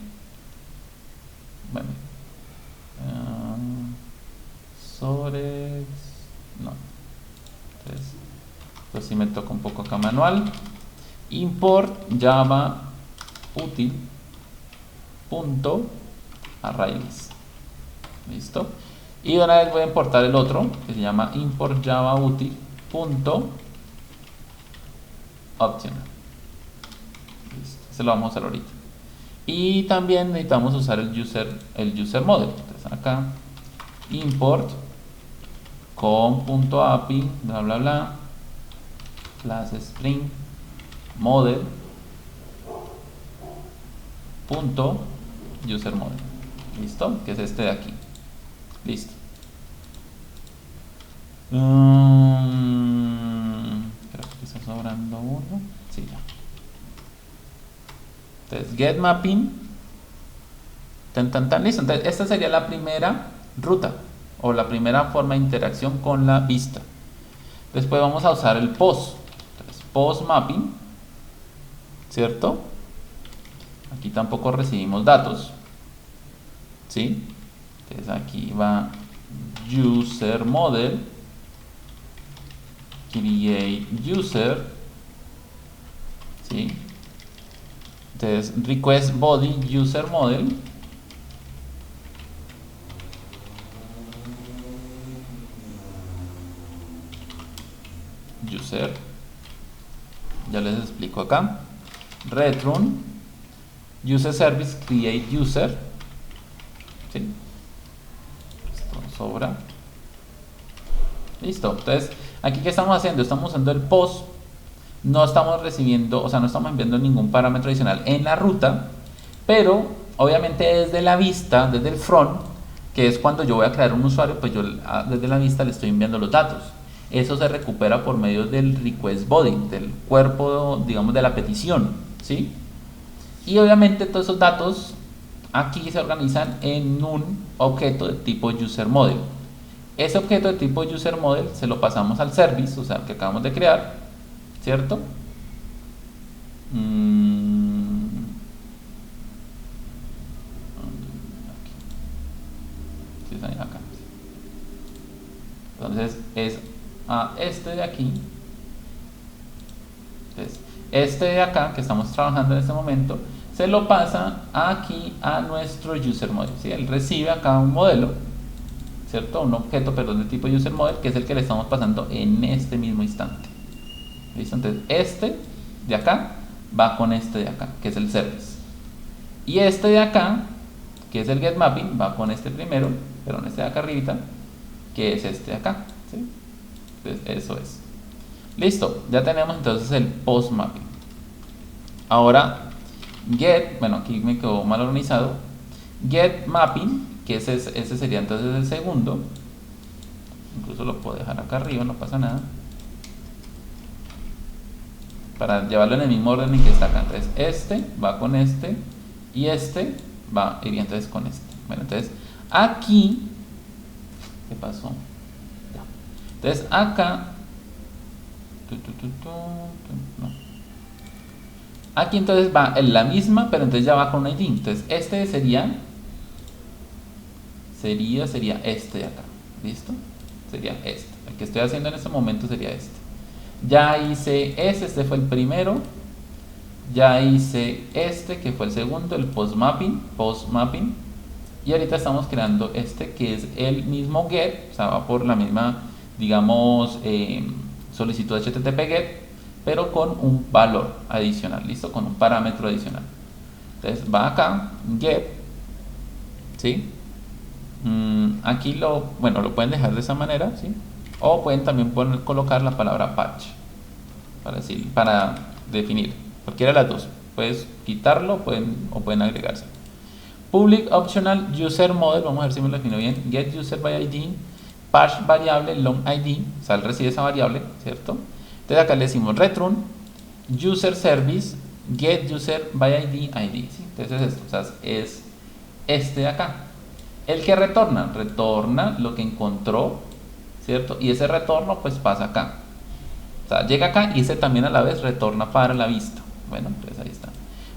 Bueno, sobre, no, entonces pues sí me toca un poco acá manual. Import java util punto array list. Listo. Y de una vez voy a importar el otro que se llama import java util punto optional. Listo. Se lo vamos a hacer ahorita. Y también necesitamos usar el user model. Entonces acá import com.api bla bla bla class string model punto user model. Listo, que es este de aquí. Listo. Creo que está sobrando uno. Sí, ya. Entonces get mapping, listo. Entonces esta sería la primera ruta o la primera forma de interacción con la vista. Después vamos a usar el post. Entonces, post mapping, ¿cierto? Aquí tampoco recibimos datos, ¿sí? Entonces aquí va user model create user, ¿sí? Entonces request body user model, user, ya les explico acá. Return user service create user, ¿sí? Esto sobra. Listo. Entonces aquí, ¿qué estamos haciendo? Estamos usando el post no estamos recibiendo, o sea, no estamos enviando ningún parámetro adicional en la ruta, pero obviamente desde la vista, desde el front, que es cuando yo voy a crear un usuario, pues yo desde la vista le estoy enviando los datos. Eso se recupera por medio del request body, del cuerpo, digamos, de la petición, ¿sí? Y obviamente todos esos datos aquí se organizan en un objeto de tipo user model. Ese objeto de tipo user model se lo pasamos al service, o sea, que acabamos de crear, ¿cierto? Acá. Entonces es a este de aquí. Entonces, este de acá que estamos trabajando en este momento se lo pasa aquí a nuestro user model, ¿sí? Él recibe acá un modelo, ¿cierto? Un objeto, perdón, de tipo user model, que es el que le estamos pasando en este mismo instante. ¿Listo? Entonces este de acá va con este de acá, que es el service, y este de acá, que es el get mapping, va con este primero, perdón, este de acá arribita, que es este de acá, ¿sí? Entonces eso es. Listo, ya tenemos entonces el post mapping. Ahora get, bueno, aquí me quedó mal organizado, get mapping, que ese sería entonces el segundo, incluso lo puedo dejar acá arriba, no pasa nada, para llevarlo en el mismo orden en que está acá. Entonces este va con este y este va, iría entonces con este. Bueno, entonces aquí, ¿qué pasó? Ya. Entonces acá, no. Aquí entonces va en la misma, pero entonces ya va con un ID. Entonces este sería este de acá, ¿listo? Sería este, el que estoy haciendo en este momento sería este. Ya hice este fue el primero, ya hice este que fue el segundo, el post mapping, y ahorita estamos creando este que es el mismo get, o sea, va por la misma, digamos, solicitud HTTP get, pero con un valor adicional, ¿listo? Con un parámetro adicional. Entonces va acá, get, ¿sí? Aquí lo pueden dejar de esa manera, ¿sí? O pueden también colocar la palabra patch para definir cualquiera de las dos. Puedes quitarlo o pueden agregarse. Public optional user model, vamos a ver si me lo defino bien. Get user by ID, patch variable long ID, o sea, él recibe esa variable, ¿cierto? Entonces acá le decimos return user service get user by ID, ¿sí? Entonces es esto, o sea, es este de acá. El que retorna lo que encontró, ¿cierto? Y ese retorno pues pasa acá. O sea, llega acá y ese también a la vez retorna para la vista. Bueno, pues ahí está.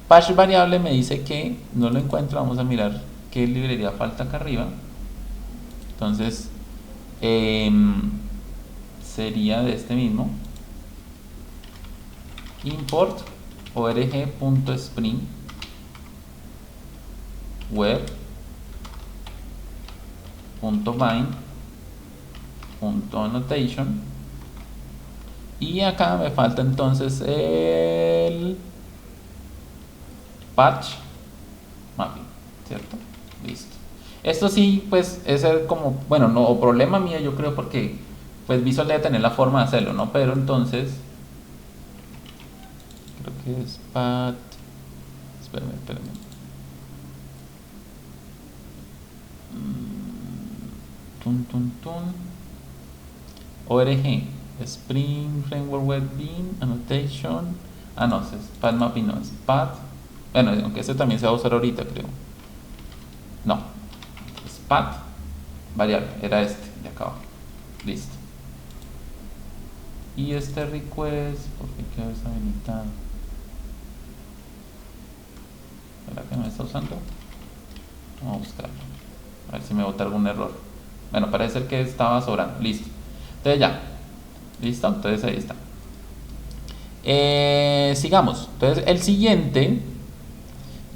Patch variable me dice que no lo encuentro. Vamos a mirar qué librería falta acá arriba. Entonces, sería de este mismo. Import org.spring web.bind.annotation, y acá me falta entonces el patch mapping, ¿cierto? Listo. Esto sí, pues es como, bueno, no, o problema mío yo creo, porque pues Visual debe tener la forma de hacerlo, ¿no? Pero entonces creo que es pat, espérame. org Spring Framework Web Bean Annotation. No, es path mapping, no es path. Bueno, aunque este también se va a usar ahorita, creo. No, es path variable, era este de acá abajo. Listo. Y este request, ¿por qué quedó deshabilitado? ¿Verdad que no me está usando? Vamos a buscarlo, a ver si me bota algún error. Bueno, parece ser que estaba sobrando. Listo. Entonces ya. Listo. Entonces ahí está. Sigamos. Entonces el siguiente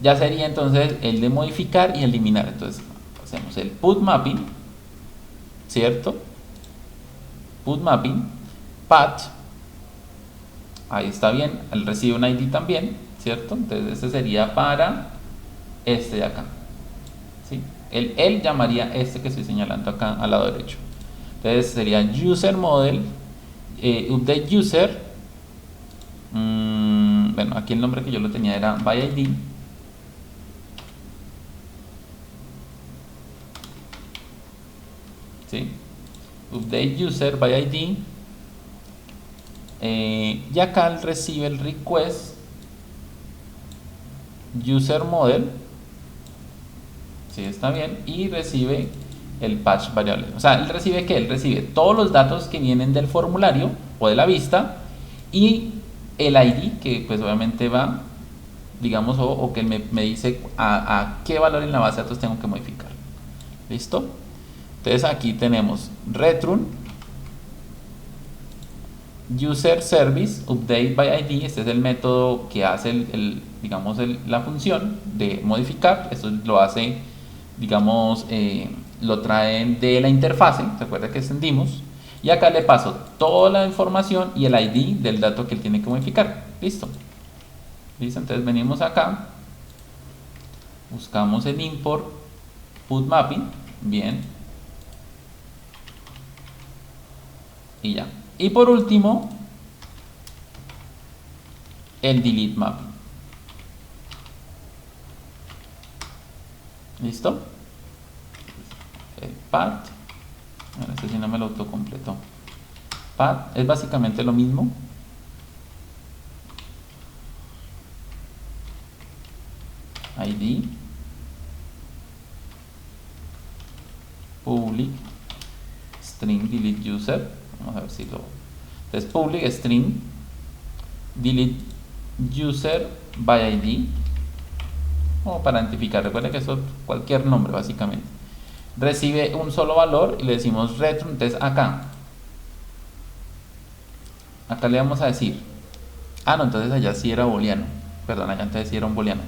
ya sería entonces el de modificar y eliminar. Entonces hacemos el put mapping, ¿cierto? Put mapping, patch. Ahí está bien. Él recibe un ID también, ¿cierto? Entonces este sería para este de acá. ¿Sí? Él llamaría este que estoy señalando acá al lado derecho. Entonces sería user model, update user bueno, aquí el nombre que yo lo tenía era byId. ¿Sí? Update user byId. Y acá él recibe el request user model. Sí, está bien. Y recibe el patch variable. O sea, él recibe ¿qué? Él recibe todos los datos que vienen del formulario o de la vista y el ID que pues obviamente va, digamos, o que me dice a qué valor en la base de datos tengo que modificar. ¿Listo? Entonces aquí tenemos return user service update by ID. Este es el método que hace digamos la función de modificar. Esto lo hace, digamos, lo traen de la interfase. Recuerda que extendimos y acá le paso toda la información y el ID del dato que él tiene que modificar. Listo. Listo. Entonces venimos acá, buscamos el import put mapping. Bien. Y ya. Y por último, el delete mapping. ¿Listo? El path. Bueno, este sí no me lo autocompletó. Path es básicamente lo mismo. ID. Public. String delete user. Vamos a ver si lo... Entonces public string delete user by ID. O para identificar. Recuerden que eso es cualquier nombre básicamente. Recibe un solo valor y le decimos return. Entonces acá le vamos a decir, no, entonces allá sí era booleano, perdón, allá entonces sí era un booleano.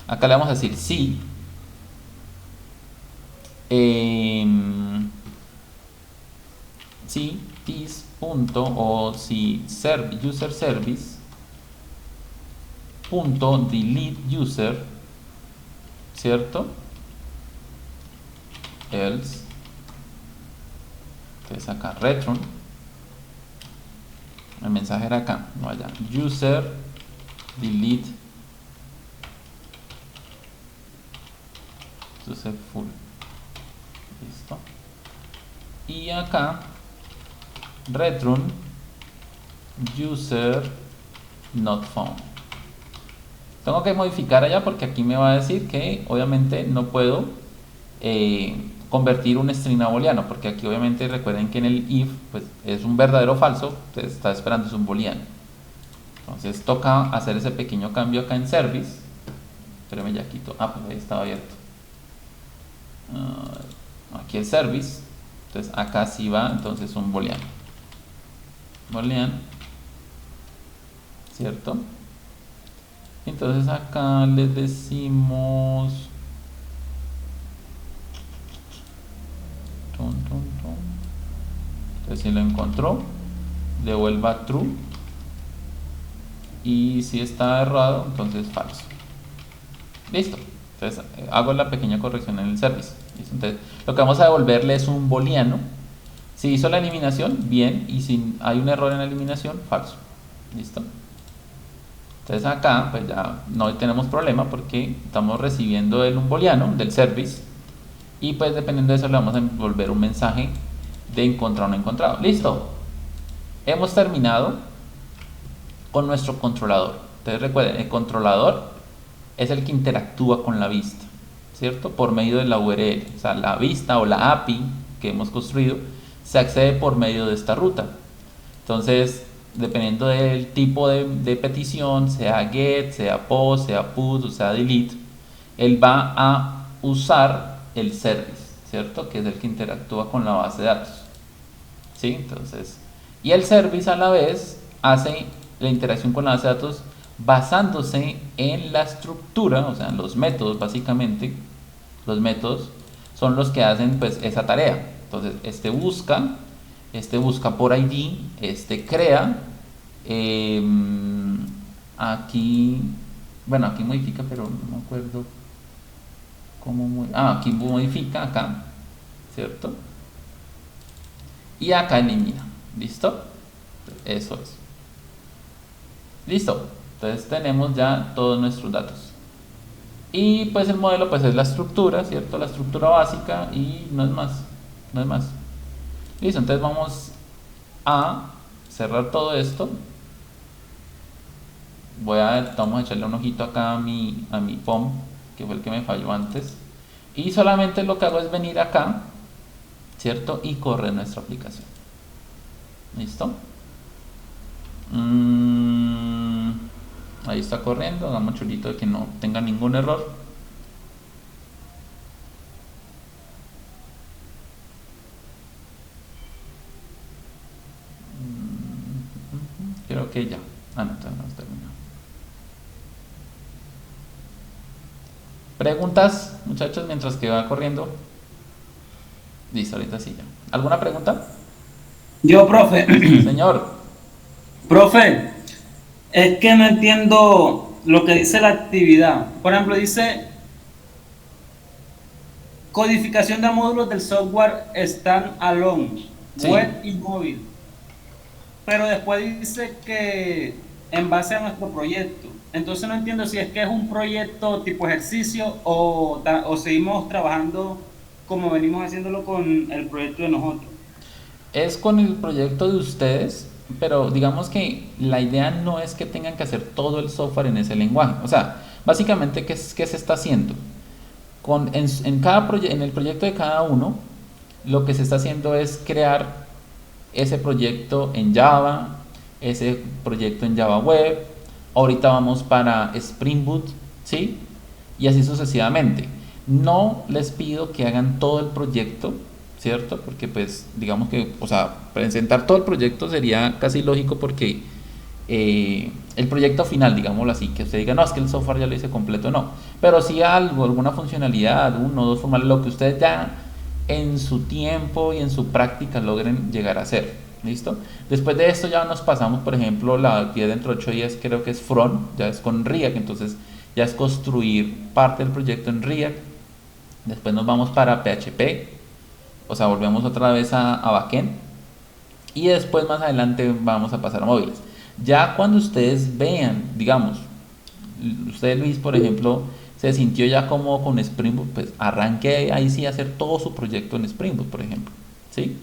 Acá le vamos a decir si si this punto o si user service punto delete user, ¿cierto? Else. Entonces acá return, el mensaje era acá, no allá, user delete user full. Listo. Y acá return user not found. Tengo que modificar allá porque aquí me va a decir que obviamente no puedo convertir un string a booleano, porque aquí obviamente recuerden que en el if pues es un verdadero o falso, entonces está esperando es un booleano. Entonces toca hacer ese pequeño cambio acá en service. Espérame, ya quito. Pues ahí estaba abierto. Aquí el service. Entonces acá sí va entonces un booleano. Booleano, ¿cierto? Entonces acá les decimos entonces si lo encontró, devuelva true, y si está errado entonces falso. Listo. Entonces hago la pequeña corrección en el service. ¿Listo? Entonces lo que vamos a devolverle es un booleano. Si hizo la eliminación, bien, y si hay un error en la eliminación, falso. Listo. Entonces acá pues ya no tenemos problema porque estamos recibiendo un booleano del service y pues dependiendo de eso le vamos a devolver un mensaje de encontrado o no encontrado. Listo. Hemos terminado con nuestro controlador. Entonces recuerden, el controlador es el que interactúa con la vista, ¿cierto? Por medio de la URL. O sea, la vista o la API que hemos construido se accede por medio de esta ruta. Entonces, dependiendo del tipo de petición, sea get, sea post, sea put o sea delete, él va a usar el service, ¿cierto? Que es el que interactúa con la base de datos. ¿Sí? Entonces, y el service a la vez hace la interacción con la base de datos basándose en la estructura, o sea, en los métodos básicamente. Los métodos son los que hacen pues esa tarea. Entonces, este busca por ID, este crea, aquí, bueno, aquí modifica, pero no me acuerdo cómo, aquí modifica, acá, ¿cierto? Y acá elimina. ¿Listo? Eso es. Listo. Entonces tenemos ya todos nuestros datos. Y pues el modelo pues es la estructura, ¿cierto? La estructura básica y no es más, no es más. Listo, entonces vamos a cerrar todo esto. Vamos a echarle un ojito acá a mi POM, que fue el que me falló antes. Y solamente lo que hago es venir acá, ¿cierto? Y correr nuestra aplicación. ¿Listo? Ahí está corriendo, damos chulito de que no tenga ningún error. Creo que ya. No, todavía no hemos terminado. ¿Preguntas, muchachos, mientras que va corriendo? Listo, ahorita sí ya. ¿Alguna pregunta? Yo, profe, Señor. profe, es que no entiendo lo que dice la actividad. Por ejemplo, dice codificación de módulos del software standalone, Sí. web y móvil. Pero después dice que en base a nuestro proyecto. Entonces no entiendo si es que es un proyecto tipo ejercicio o seguimos trabajando como venimos haciéndolo con el proyecto de nosotros. Es con el proyecto de ustedes, pero digamos que la idea no es que tengan que hacer todo el software en ese lenguaje. O sea, básicamente, ¿qué se está haciendo? En el proyecto de cada uno, lo que se está haciendo es crear ese proyecto en Java, ese proyecto en Java Web. Ahorita vamos para Spring Boot, ¿sí? Y así sucesivamente. No les pido que hagan todo el proyecto, ¿cierto? Porque pues digamos que, o sea, presentar todo el proyecto sería casi lógico porque el proyecto final, digámoslo así, que usted diga, no, es que el software ya lo hice completo, no. Pero si algo, alguna funcionalidad, uno o dos formales, lo que ustedes ya en su tiempo y en su práctica logren llegar a hacer. ¿Listo? Después de esto ya nos pasamos, por ejemplo, la actividad dentro de 8 días creo que es front, ya es con React, entonces ya es construir parte del proyecto en React. Después nos vamos para PHP, o sea, volvemos otra vez a backend. Y después más adelante vamos a pasar a móviles. Ya cuando ustedes vean, digamos, usted Luis, por ejemplo, se sintió ya como con Spring Boot, pues arranque ahí sí a hacer todo su proyecto en Spring Boot, por ejemplo, ¿sí?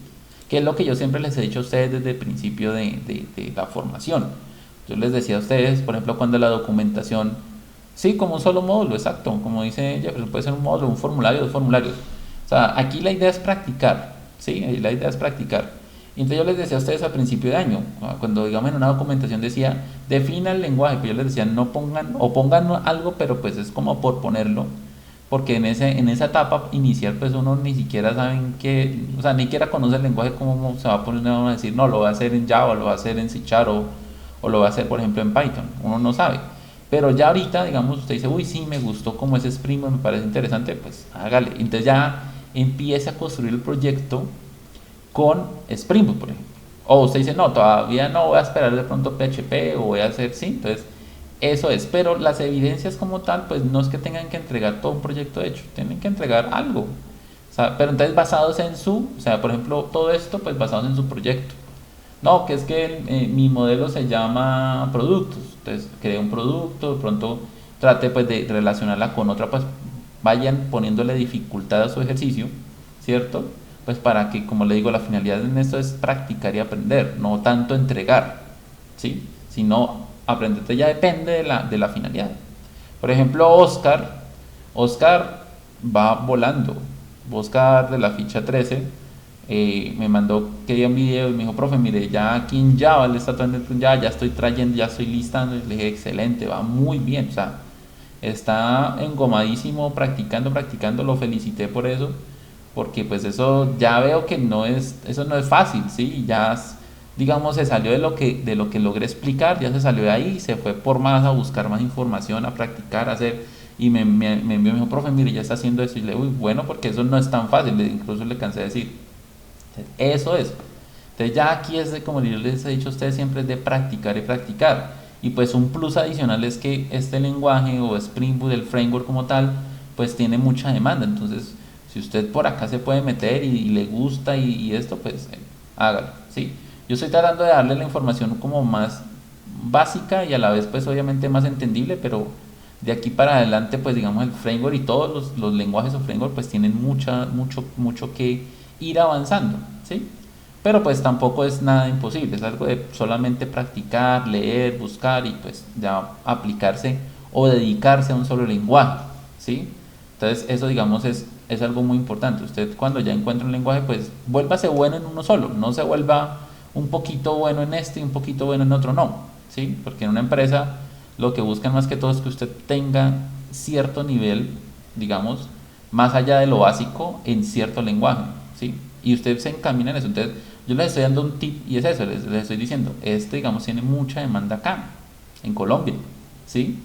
Que es lo que yo siempre les he dicho a ustedes desde el principio de la formación. Yo les decía a ustedes, por ejemplo, cuando la documentación, sí, como un solo módulo, exacto, como dice Jefferson, puede ser un módulo, un formulario, dos formularios. O sea, aquí la idea es practicar, ¿sí? La idea es practicar. Y entonces yo les decía a ustedes a principio de año, cuando digamos en una documentación decía, defina el lenguaje, pues yo les decía, no pongan, o pongan algo, pero pues es como por ponerlo, porque en esa etapa inicial pues uno ni siquiera sabe qué, o sea, ni siquiera conoce el lenguaje, cómo se va a poner a decir, no, lo va a hacer en Java, lo va a hacer en C# o lo va a hacer por ejemplo en Python, uno no sabe. Pero ya ahorita, digamos, usted dice, uy, sí, me gustó como ese Spring, me parece interesante, pues hágale. Entonces ya empiece a construir el proyecto con Spring Boot, por ejemplo. O usted dice, no, todavía no, voy a esperar de pronto PHP o voy a hacer, sí, entonces eso es. Pero las evidencias como tal, pues no es que tengan que entregar todo un proyecto hecho, tienen que entregar algo. O sea, pero entonces basados en o sea, por ejemplo, todo esto, pues basados en su proyecto. No, que es que mi modelo se llama productos, entonces creé un producto, de pronto trate pues de relacionarla con otra, pues vayan poniéndole dificultad a su ejercicio, ¿cierto? Pues para que, como le digo, la finalidad en esto es practicar y aprender, no tanto entregar, ¿sí? Sino aprenderte ya depende de la finalidad. Por ejemplo, Oscar va volando. Oscar de la ficha 13 me mandó, quería un video y me dijo, profe, mire, ya aquí en Java le está trayendo, ya estoy trayendo, ya estoy listando. Y le dije, excelente, va muy bien, o sea, está engomadísimo, practicando, lo felicité por eso, porque pues eso ya veo que eso no es fácil, ¿sí? Ya, digamos, se salió de lo que logré explicar, ya se salió de ahí, se fue por más a buscar más información, a practicar, a hacer, y me envió, me dijo, profe, mire, ya está haciendo eso, y le digo, uy, bueno, porque eso no es tan fácil, incluso le cansé de decir, eso es. Entonces ya aquí es de, como yo les he dicho a ustedes siempre, es de practicar y practicar. Y pues un plus adicional es que este lenguaje o Spring Boot, el framework como tal, pues tiene mucha demanda. Entonces, si usted por acá se puede meter y le gusta y esto, pues hágalo, ¿sí? Yo estoy tratando de darle la información como básica y a la vez pues obviamente más entendible, pero de aquí para adelante pues digamos el framework y todos los lenguajes o framework pues tienen mucho que ir avanzando, ¿sí? Pero pues tampoco es nada imposible, es algo de solamente practicar, leer, buscar y pues ya aplicarse o dedicarse a un solo lenguaje, ¿sí? Entonces eso digamos es algo muy importante. Usted cuando ya encuentra un lenguaje pues vuélvase bueno en uno solo, no se vuelva un poquito bueno en este y un poquito bueno en otro, no, ¿sí? Porque en una empresa lo que buscan más que todo es que usted tenga cierto nivel, digamos, más allá de lo básico en cierto lenguaje, ¿sí? Y usted se encamina en eso. Entonces, yo les estoy dando un tip y es eso, les estoy diciendo, este, digamos, tiene mucha demanda acá, en Colombia, ¿sí?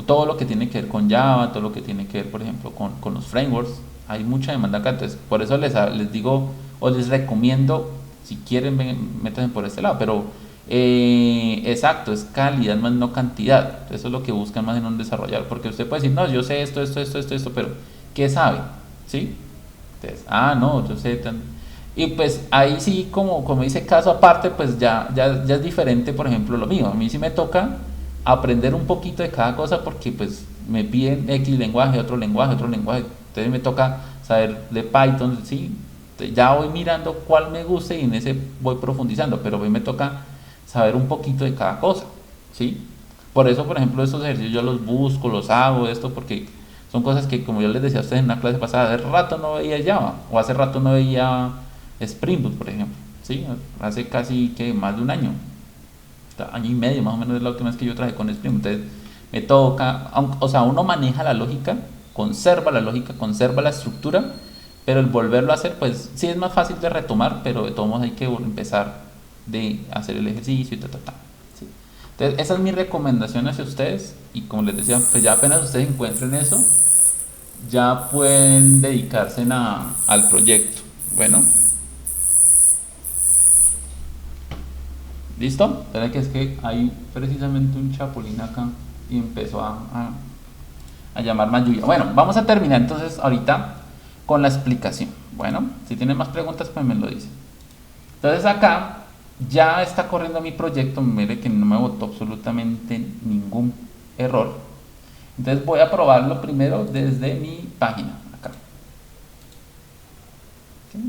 Todo lo que tiene que ver con Java, todo lo que tiene que ver, por ejemplo, con los frameworks, hay mucha demanda acá. Entonces, por eso les digo o les recomiendo, si quieren, métanse por este lado, pero exacto, es calidad más no cantidad. Eso es lo que buscan más en un desarrollador, porque usted puede decir, no, yo sé esto, pero ¿qué sabe? ¿Sí? Entonces, no, yo sé y pues ahí sí, como dice caso aparte, pues ya es diferente, por ejemplo, lo mío. A mí sí me toca aprender un poquito de cada cosa porque pues me piden X lenguaje, otro lenguaje, otro lenguaje. Entonces me toca saber de Python, ¿sí? Ya voy mirando cuál me gusta y en ese voy profundizando, pero hoy me toca saber un poquito de cada cosa, ¿sí? Por eso, por ejemplo, estos ejercicios yo los busco, los hago, esto, porque son cosas que, como yo les decía a ustedes en una clase pasada, hace rato no veía Java, o hace rato no veía Spring Boot, por ejemplo, ¿sí? Hace casi que más de un año, año y medio más o menos es la última vez que yo trabajé con Spring Boot. Entonces me toca, o sea, uno maneja la lógica, conserva la estructura, pero el volverlo a hacer, pues sí es más fácil de retomar, pero de todos modos hay que empezar de hacer el ejercicio y ¿sí? Entonces esa es mi recomendación hacia ustedes y como les decía, pues ya apenas ustedes encuentren eso, ya pueden dedicarse al proyecto. Bueno, ¿listo? Espera que es que hay precisamente un chapulín acá y empezó a llamar más lluvia. Bueno, vamos a terminar entonces ahorita con la explicación. Bueno, si tienen más preguntas pues me lo dicen. Entonces acá ya está corriendo mi proyecto, mire que no me botó absolutamente ningún error. Entonces voy a probarlo primero desde mi página, acá.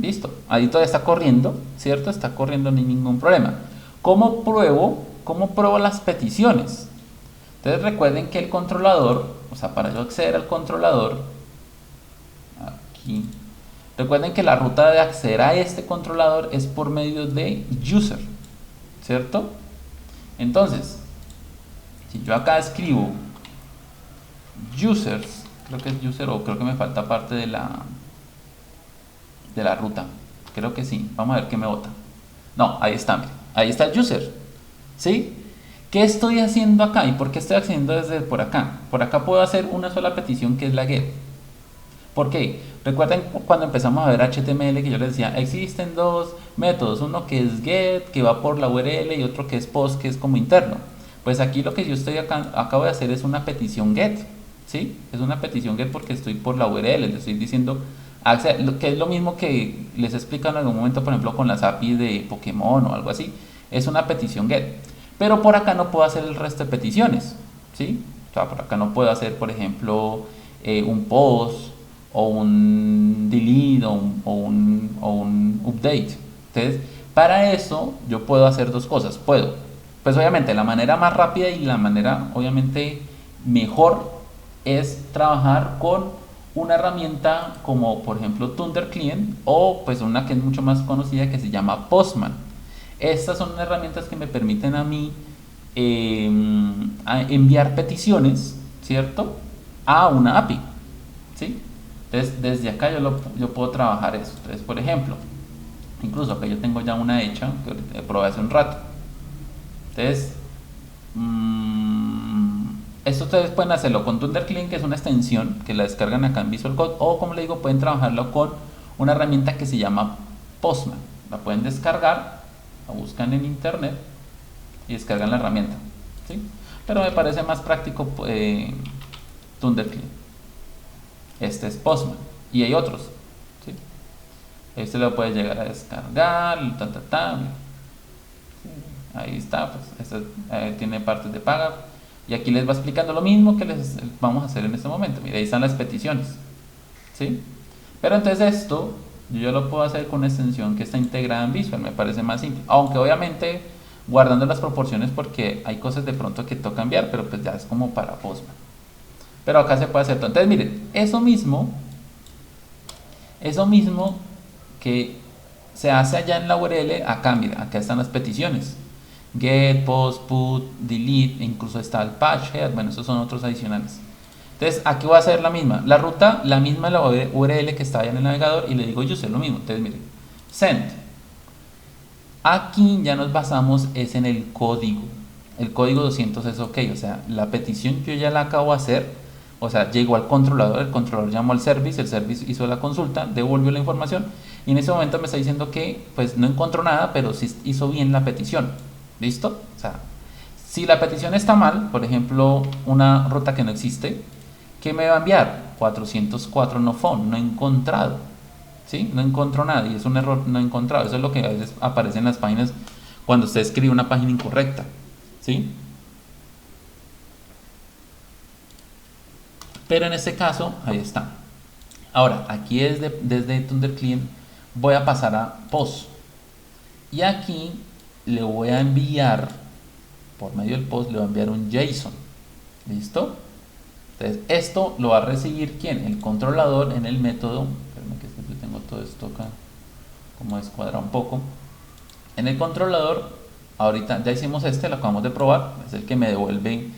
Listo, ahí todavía está corriendo, ¿cierto? Está corriendo, no hay ningún problema. ¿Cómo pruebo? ¿Cómo pruebo las peticiones? Entonces recuerden que el controlador, o sea, para yo acceder al controlador, aquí, recuerden que la ruta de acceder a este controlador es por medio de user, ¿cierto? Entonces, si yo acá escribo users, creo que es user o creo que me falta parte de la ruta, creo que sí, vamos a ver qué me bota. No, ahí está, miren, ahí está el user, ¿sí? ¿Qué estoy haciendo acá y por qué estoy haciendo desde por acá? Por acá puedo hacer una sola petición que es la get. ¿Por qué? Recuerden cuando empezamos a ver HTML que yo les decía, existen dos métodos, uno que es get, que va por la URL y otro que es post, que es como interno. Pues aquí lo que yo acabo de hacer es una petición get, ¿sí? Es una petición get porque estoy por la URL, le estoy diciendo, que es lo mismo que les explico en algún momento, por ejemplo, con las APIs de Pokémon o algo así, es una petición get. Pero por acá no puedo hacer el resto de peticiones, ¿sí? O sea, por acá no puedo hacer, por ejemplo, un post o un delete o un update. Entonces, para eso yo puedo hacer dos cosas. Pues obviamente la manera más rápida y la manera obviamente mejor es trabajar con una herramienta como por ejemplo Thunder Client o pues una que es mucho más conocida que se llama Postman. Estas son herramientas que me permiten a mí a enviar peticiones, ¿cierto? A una API, ¿sí? Entonces, desde acá yo puedo trabajar eso. Entonces, por ejemplo, incluso acá yo tengo ya una hecha que probé hace un rato. Entonces, esto ustedes pueden hacerlo con ThunderClean, que es una extensión que la descargan acá en Visual Code, o como les digo, pueden trabajarlo con una herramienta que se llama Postman. La pueden descargar, la buscan en internet y descargan la herramienta, ¿sí? Pero me parece más práctico ThunderClean. Este es Postman y hay otros, ¿sí? Este lo puedes llegar a descargar, Ahí está, pues este, tiene partes de paga. Y aquí les va explicando lo mismo que les vamos a hacer en este momento. Mira, ahí están las peticiones. ¿Sí? Pero entonces esto yo lo puedo hacer con una extensión que está integrada en Visual, me parece más simple. Aunque obviamente guardando las proporciones porque hay cosas de pronto que toca cambiar, pero pues ya es como para Postman. Pero acá se puede hacer todo. Entonces miren, eso mismo que se hace allá en la URL, acá mira, acá están las peticiones. Get, post, put, delete, incluso está el patch head, bueno, esos son otros adicionales. Entonces aquí voy a hacer la misma, la ruta, la misma la URL que está allá en el navegador y le digo user lo mismo. Entonces miren, send. Aquí ya nos basamos es en el código 200 es ok, o sea, la petición yo ya la acabo de hacer, o sea, llegó al controlador, el controlador llamó al service, el service hizo la consulta, devolvió la información y en ese momento me está diciendo que pues no encontró nada, pero sí hizo bien la petición. ¿Listo? O sea, si la petición está mal, por ejemplo, una ruta que no existe, ¿qué me va a enviar? 404 no found, no encontrado. ¿Sí? No encontró nada y es un error no encontrado. Eso es lo que a veces aparece en las páginas cuando usted escribe una página incorrecta. ¿Sí? Pero en este caso, ahí está. Ahora, aquí desde ThunderClient voy a pasar a post. Y aquí le voy a enviar, por medio del post, le voy a enviar un JSON. ¿Listo? Entonces, esto lo va a recibir ¿quién? El controlador en el método. Espérame que yo tengo todo esto acá como descuadrado un poco. En el controlador, ahorita ya hicimos lo acabamos de probar, es el que me devuelve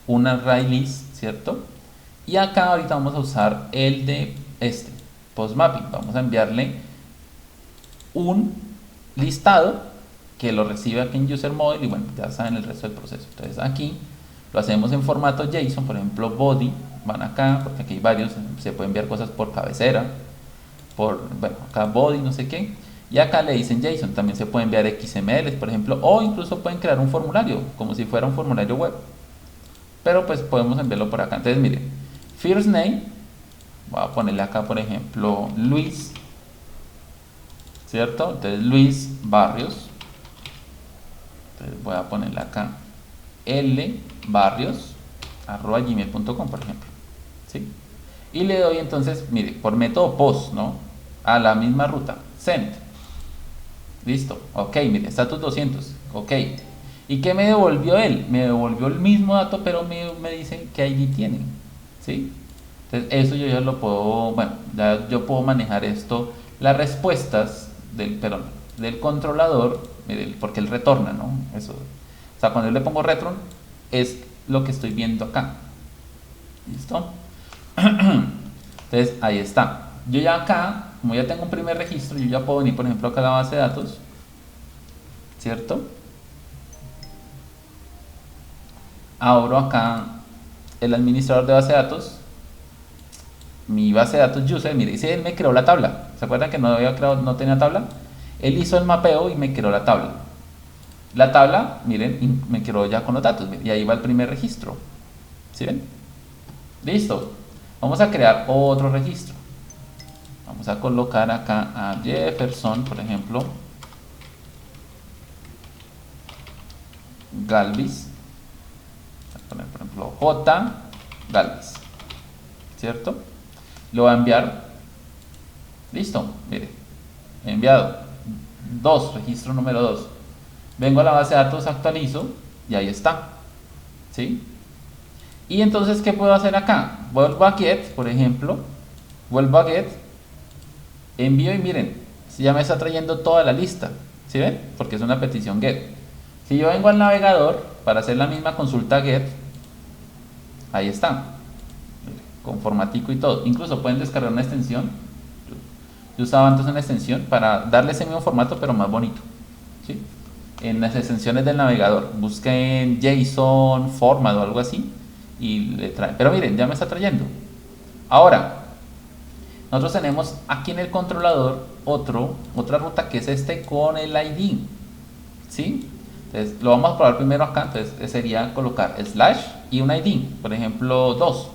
un array list, ¿cierto? Y acá ahorita vamos a usar el de post mapping. Vamos a enviarle un listado que lo recibe aquí en user model y bueno, ya saben el resto del proceso. Entonces aquí lo hacemos en formato JSON, por ejemplo body, van acá, porque aquí hay varios, se puede enviar cosas por cabecera, bueno, acá body, no sé qué, y acá le dicen JSON, también se puede enviar XML, por ejemplo, o incluso pueden crear un formulario, como si fuera un formulario web, pero pues podemos enviarlo por acá. Entonces miren, first name, voy a ponerle acá por ejemplo Luis, ¿cierto? Entonces Luis Barrios. Entonces voy a ponerle acá lbarrios@gmail.com, por ejemplo. ¿Sí? Y le doy entonces, mire, por método post, ¿no? A la misma ruta, send. Listo, ok, mire, status 200, ok. ¿Y qué me devolvió él? Me devolvió el mismo dato, pero me dice qué ID tiene. ¿Sí? Entonces eso yo ya lo puedo, bueno, ya yo puedo manejar esto, las respuestas del controlador, porque él retorna, ¿no? Eso, o sea, cuando yo le pongo return, es lo que estoy viendo acá. ¿Listo? Entonces, ahí está. Yo ya acá, como ya tengo un primer registro, yo ya puedo venir, por ejemplo, acá a la base de datos, ¿cierto? Abro acá el administrador de base de datos, mi base de datos user, mire, dice, él me creó la tabla. ¿Se acuerdan que no había creado, no tenía tabla? Él hizo el mapeo y me creó la tabla. La tabla, miren, me creó ya con los datos. Y ahí va el primer registro. ¿Sí ven? Listo. Vamos a crear otro registro. Vamos a colocar acá a Jefferson, por ejemplo. Galvis. Voy a poner, por ejemplo, J. Galvis. ¿Cierto? Lo voy a enviar. Listo. Mire. Enviado. Registro número 2. Vengo a la base de datos, actualizo y ahí está. ¿Sí? Y entonces, ¿qué puedo hacer acá? Vuelvo a get, por ejemplo. Vuelvo a get. Envío y miren, ya me está trayendo toda la lista. ¿Sí ven? Porque es una petición get. Si yo vengo al navegador para hacer la misma consulta get, ahí está. Con formatico y todo. Incluso pueden descargar una extensión. Yo usaba antes una extensión para darle ese mismo formato, pero más bonito. ¿Sí? En las extensiones del navegador busquen JSON, format o algo así y le trae. Pero miren, ya me está trayendo. Ahora, nosotros tenemos aquí en el controlador otra ruta que es con el ID. ¿Sí? Entonces lo vamos a probar primero acá. Entonces sería colocar slash y un ID, por ejemplo 2.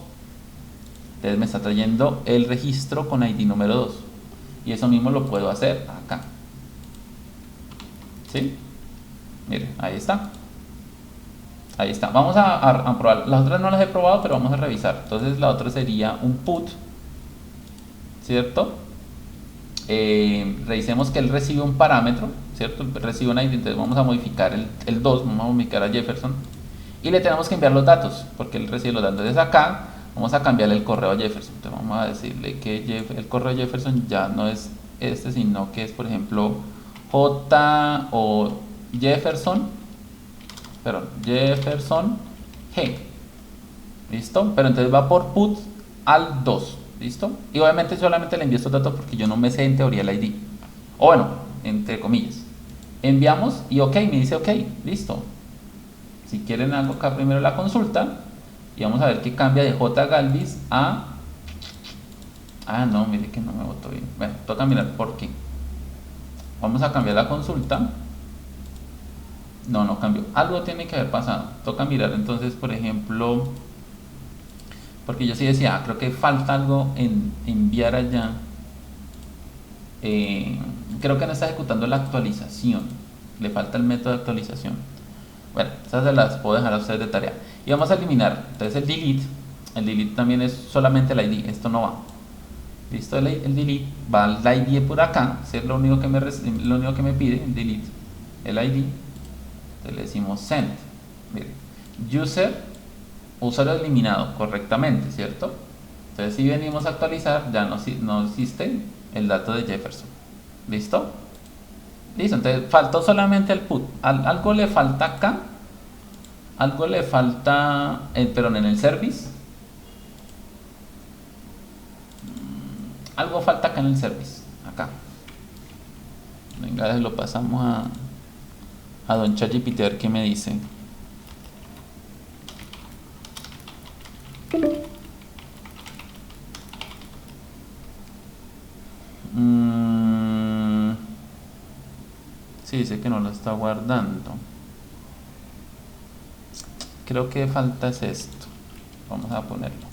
Entonces me está trayendo el registro con ID número 2. Y eso mismo lo puedo hacer acá. ¿Sí? Mire, ahí está. Ahí está. Vamos a probar. Las otras no las he probado, pero vamos a revisar. Entonces la otra sería un put, ¿cierto? Revisemos que él recibe un parámetro, ¿cierto? Recibe una ID, entonces vamos a modificar el 2, vamos a modificar a Jefferson y le tenemos que enviar los datos, porque él recibe los datos. Entonces acá vamos a cambiarle el correo a Jefferson. Entonces vamos a decirle que el correo de Jefferson ya no es este, sino que es, por ejemplo, J o Jefferson, perdón, Jefferson G. ¿Listo? Pero entonces va por put al 2. ¿Listo? Y obviamente solamente le envío estos datos porque yo no me sé en teoría el ID. O bueno, entre comillas. Enviamos y ok, me dice ok, listo. Si quieren hago acá primero la consulta y vamos a ver que cambia de J Galvis a... Ah, no, mire que no me votó bien. Bueno, toca mirar por qué. Vamos a cambiar la consulta. No, no cambió. Algo tiene que haber pasado. Toca mirar entonces, por ejemplo... Porque yo sí decía, creo que falta algo en enviar allá. Creo que no está ejecutando la actualización. Le falta el método de actualización. Bueno, esas se las puedo dejar a ustedes de tarea. Y vamos a eliminar. Entonces el delete. El delete también es solamente el ID. Esto no va. Listo, el delete va al ID por acá. Es lo único que me pide. El delete. El ID. Entonces le decimos send. Mire. Usuario eliminado correctamente, ¿cierto? Entonces si venimos a actualizar, ya no existe el dato de Jefferson. ¿Listo? Listo, entonces faltó solamente el put. Algo le falta acá. Algo le falta, perdón, en el service. Algo falta acá en el service. Acá. Venga, lo pasamos a don ChatGPT a ver qué me dice. Sí, dice que no lo está guardando. Creo que falta es esto. Vamos a ponerlo.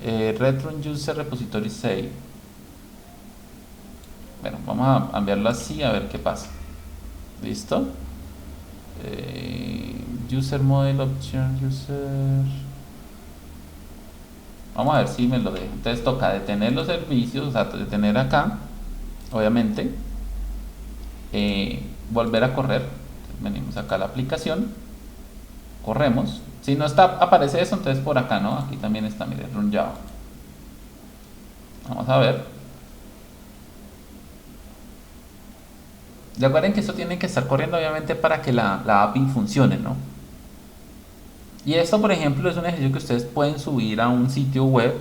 Return user repository save. Bueno, vamos a enviarlo así a ver qué pasa. ¿Listo? User model option user. Vamos a ver si me lo deja. Entonces toca detener los servicios, o sea, detener acá, obviamente. Volver a correr. Entonces, venimos acá a la aplicación. Corremos. Si no está, aparece eso, entonces por acá, ¿no? Aquí también está, miren, run Java. Vamos a ver. Recuerden que esto tiene que estar corriendo, obviamente, para que la API funcione, ¿no? Y esto, por ejemplo, es un ejercicio que ustedes pueden subir a un sitio web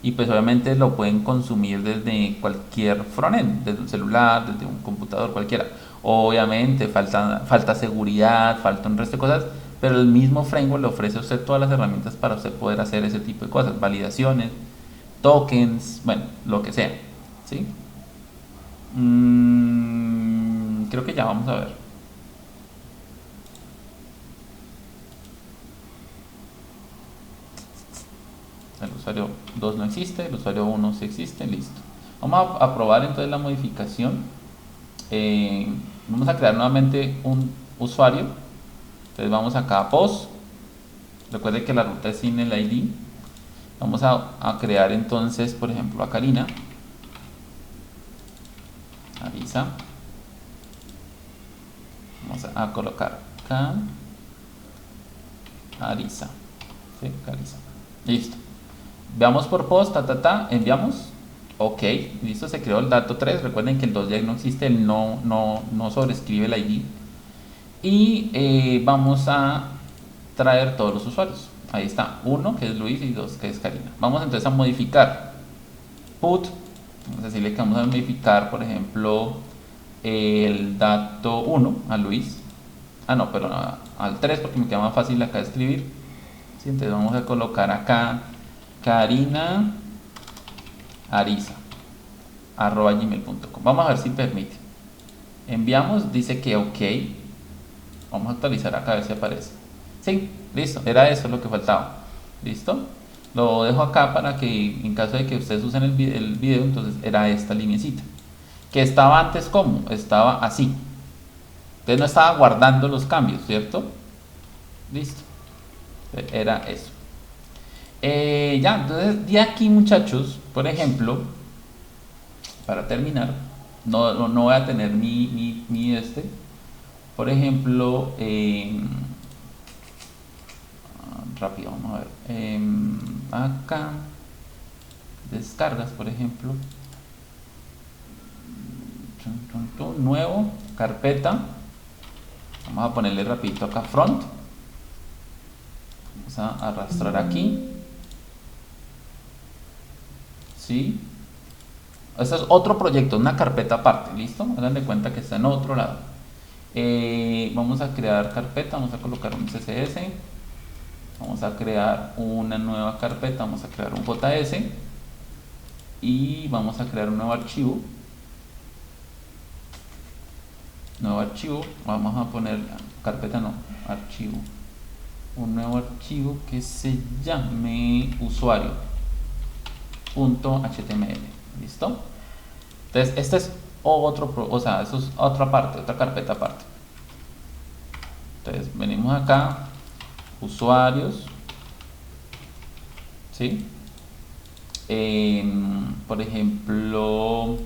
y pues obviamente lo pueden consumir desde cualquier frontend, desde un celular, desde un computador, cualquiera. Obviamente falta seguridad, falta un resto de cosas, pero el mismo framework le ofrece a usted todas las herramientas para usted poder hacer ese tipo de cosas, validaciones, tokens, bueno, lo que sea, ¿sí? Creo que ya vamos a ver. El usuario 2 no existe, el usuario 1 sí existe, listo. Vamos a probar entonces la modificación. Vamos a crear nuevamente un usuario. Entonces vamos acá a post. Recuerde que la ruta es sin el ID. Vamos a crear entonces, por ejemplo, a Karina. Arisa. Vamos a colocar acá Arisa. ¿Sí? Carisa. Listo. Veamos por post, enviamos. Ok, listo, se creó el dato 3. Recuerden que el 2 ya no existe, el no sobrescribe el ID. Y vamos a traer todos los usuarios. Ahí está, 1 que es Luis y 2 que es Karina. Vamos entonces a modificar put. Vamos a decirle que vamos a modificar, por ejemplo, el dato 1 a Luis. Ah, no, pero al 3 porque me queda más fácil acá escribir. ¿Sí? Entonces vamos a colocar acá Karina Arisa @gmail.com. Vamos a ver si permite. Enviamos, dice que ok. Vamos a actualizar acá a ver si aparece. Sí, listo, era eso lo que faltaba. ¿Listo? Lo dejo acá para que en caso de que ustedes usen el video, entonces era esta linecita. Que estaba antes como, estaba así. Entonces no estaba guardando los cambios, ¿cierto? Listo. Era eso. Ya, entonces de aquí muchachos, por ejemplo, para terminar, no voy a tener mi este. Por ejemplo, rápido, vamos a ver. Acá, descargas, por ejemplo. Nuevo, carpeta. Vamos a ponerle rapidito acá front. Vamos a arrastrar aquí. ¿Sí? Este es otro proyecto, una carpeta aparte, ¿listo? Hagan de cuenta que está en otro lado. Vamos a crear carpeta, vamos a colocar un CSS. Vamos a crear una nueva carpeta, vamos a crear un JS. Y vamos a crear un nuevo archivo. Nuevo archivo, vamos a poner carpeta, no, archivo. Un nuevo archivo que se llame usuario.html. ¿Listo? Entonces, este es otro, o sea, eso es otra parte, otra carpeta aparte. Entonces, venimos acá, usuarios, ¿sí? Por ejemplo,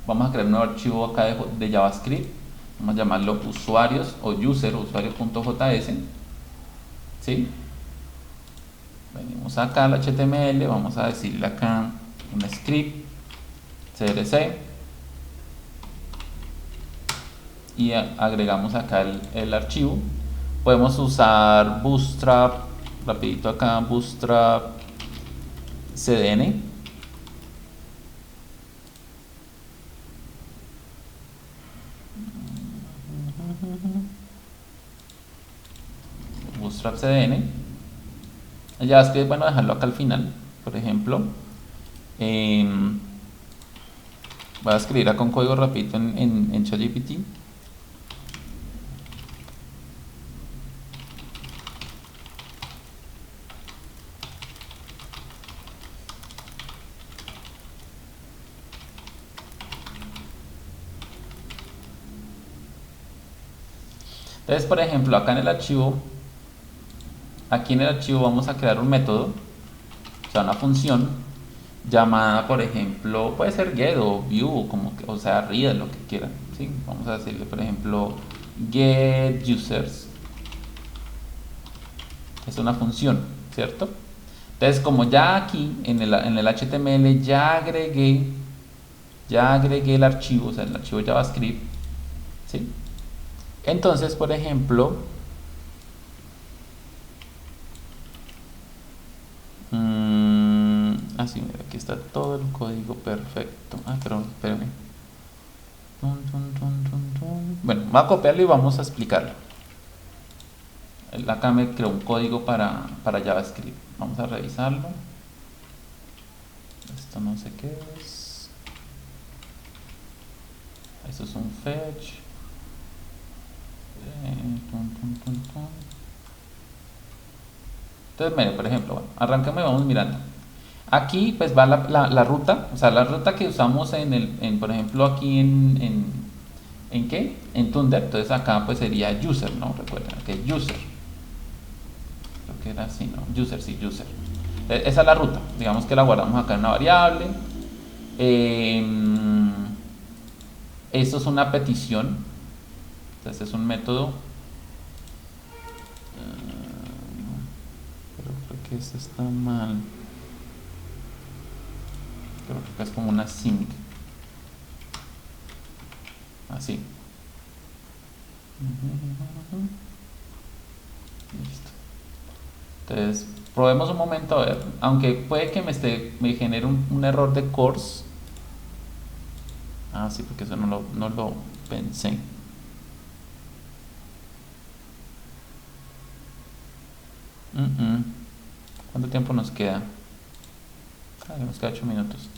vamos a crear un nuevo archivo acá de JavaScript. Vamos a llamarlo usuarios o user, usuario.js, ¿sí? Venimos acá al HTML, vamos a decirle acá un script CRC y agregamos acá el archivo. Podemos usar Bootstrap, rapidito acá, Bootstrap CDN. Bootstrap CDN. Ya es que bueno dejarlo acá al final, por ejemplo. Voy a escribir acá un código rapidito en ChatGPT. Entonces, por ejemplo, acá en el archivo, aquí en el archivo vamos a crear un método, o sea, una función llamada, por ejemplo, puede ser get o view, como que, o sea, read, lo que quieran, ¿sí? Vamos a decirle, por ejemplo, get users. Es una función, ¿cierto? Entonces, como ya aquí en el HTML ya agregué el archivo, o sea, el archivo JavaScript, ¿sí? Entonces, por ejemplo, así, mira, aquí está todo el código perfecto. Ah, pero espérame. Bueno, voy a copiarlo y vamos a explicarlo. Acá me creó un código para JavaScript. Vamos a revisarlo. Esto no sé qué es. Esto es un fetch. Entonces, mire, por ejemplo, bueno, arrancamos y vamos mirando. Aquí pues va la ruta, o sea, la ruta que usamos por ejemplo, aquí ¿en qué? En Thunder. Entonces acá pues sería user, ¿no? Recuerden que es user. Creo que era así, ¿no? User, sí, user. Esa es la ruta. Digamos que la guardamos acá en una variable. Esto es una petición. Entonces es un método. Pero creo que esto está mal. Creo que es como una sync. Así. Listo. Entonces, probemos un momento a ver. Aunque puede que me genere un error de course. Ah, sí, porque eso no lo pensé. ¿Cuánto tiempo nos queda? Nos queda 8 minutos.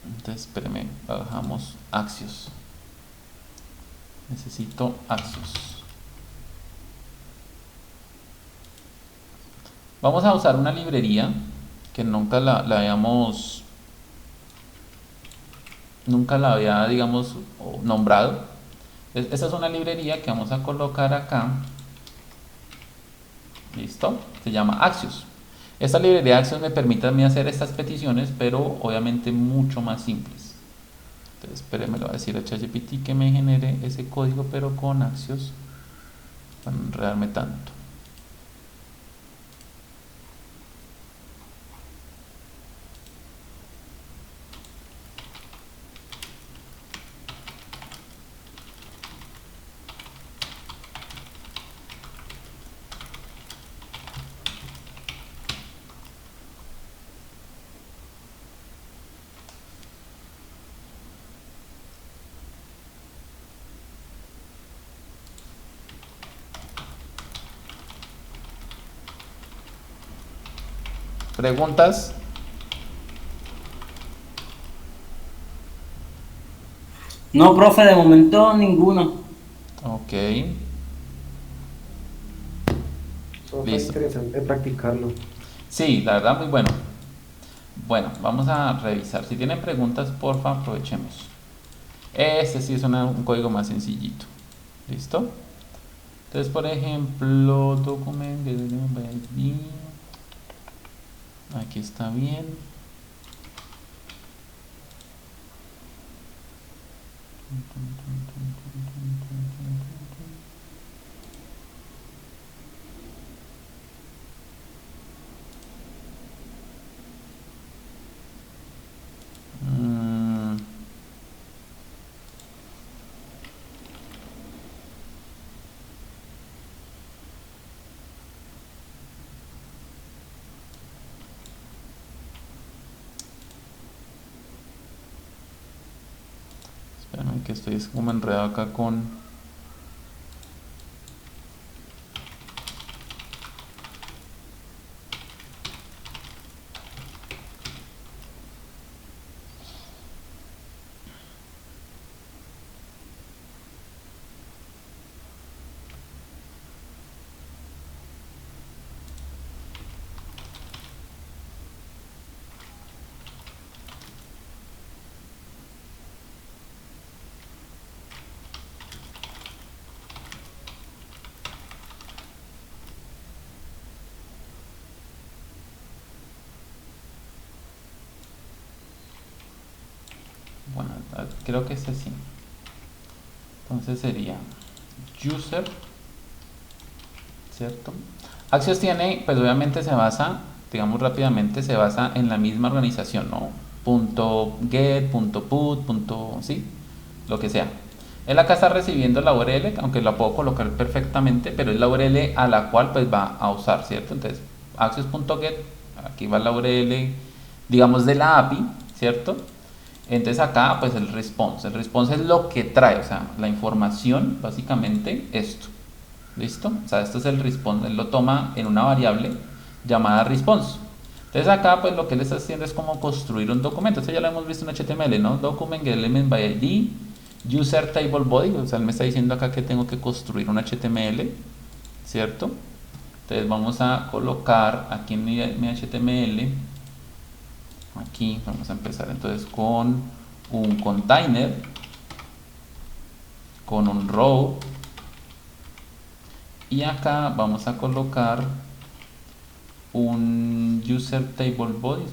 Entonces, espérame, bajamos Axios. Necesito Axios. Vamos a usar una librería que nunca la había, digamos, nombrado. Esta es una librería que vamos a colocar acá. Listo, se llama Axios. Esta librería de Axios me permite a mí hacer estas peticiones, pero obviamente mucho más simples. Entonces, espérenme, le voy a decir a ChatGPT que me genere ese código, pero con Axios, para no enredarme tanto. ¿Preguntas? No, profe, de momento ninguno. Ok, Eso está listo. interesante practicarlo. Sí, la verdad muy bueno. Bueno, vamos a revisar. Si tienen preguntas, porfa, aprovechemos. Este sí es un código más sencillito. ¿Listo? Entonces, por ejemplo, document, ID. Aquí está bien. Mm, espérame que estoy como enredado acá con... Bueno, creo que este sí. Entonces sería user, ¿cierto? Axios tiene, pues obviamente se basa, digamos rápidamente, se basa en la misma organización, ¿no? Punto get, punto put, punto, sí, lo que sea. Él acá está recibiendo la URL, aunque la puedo colocar perfectamente, pero es la URL a la cual pues va a usar, ¿cierto? Entonces, axios.get, aquí va la URL, digamos, de la API, ¿cierto? Entonces acá pues el response es lo que trae, o sea, la información, básicamente esto. ¿Listo? O sea, esto es el response, él lo toma en una variable llamada response. Entonces acá pues lo que él está haciendo es como construir un documento. Esto ya lo hemos visto en HTML, ¿no? Document get element by ID, user table body, o sea, él me está diciendo acá que tengo que construir un HTML, ¿cierto? Entonces vamos a colocar aquí en mi HTML, aquí vamos a empezar entonces con un container, con un row, y acá vamos a colocar un user table body,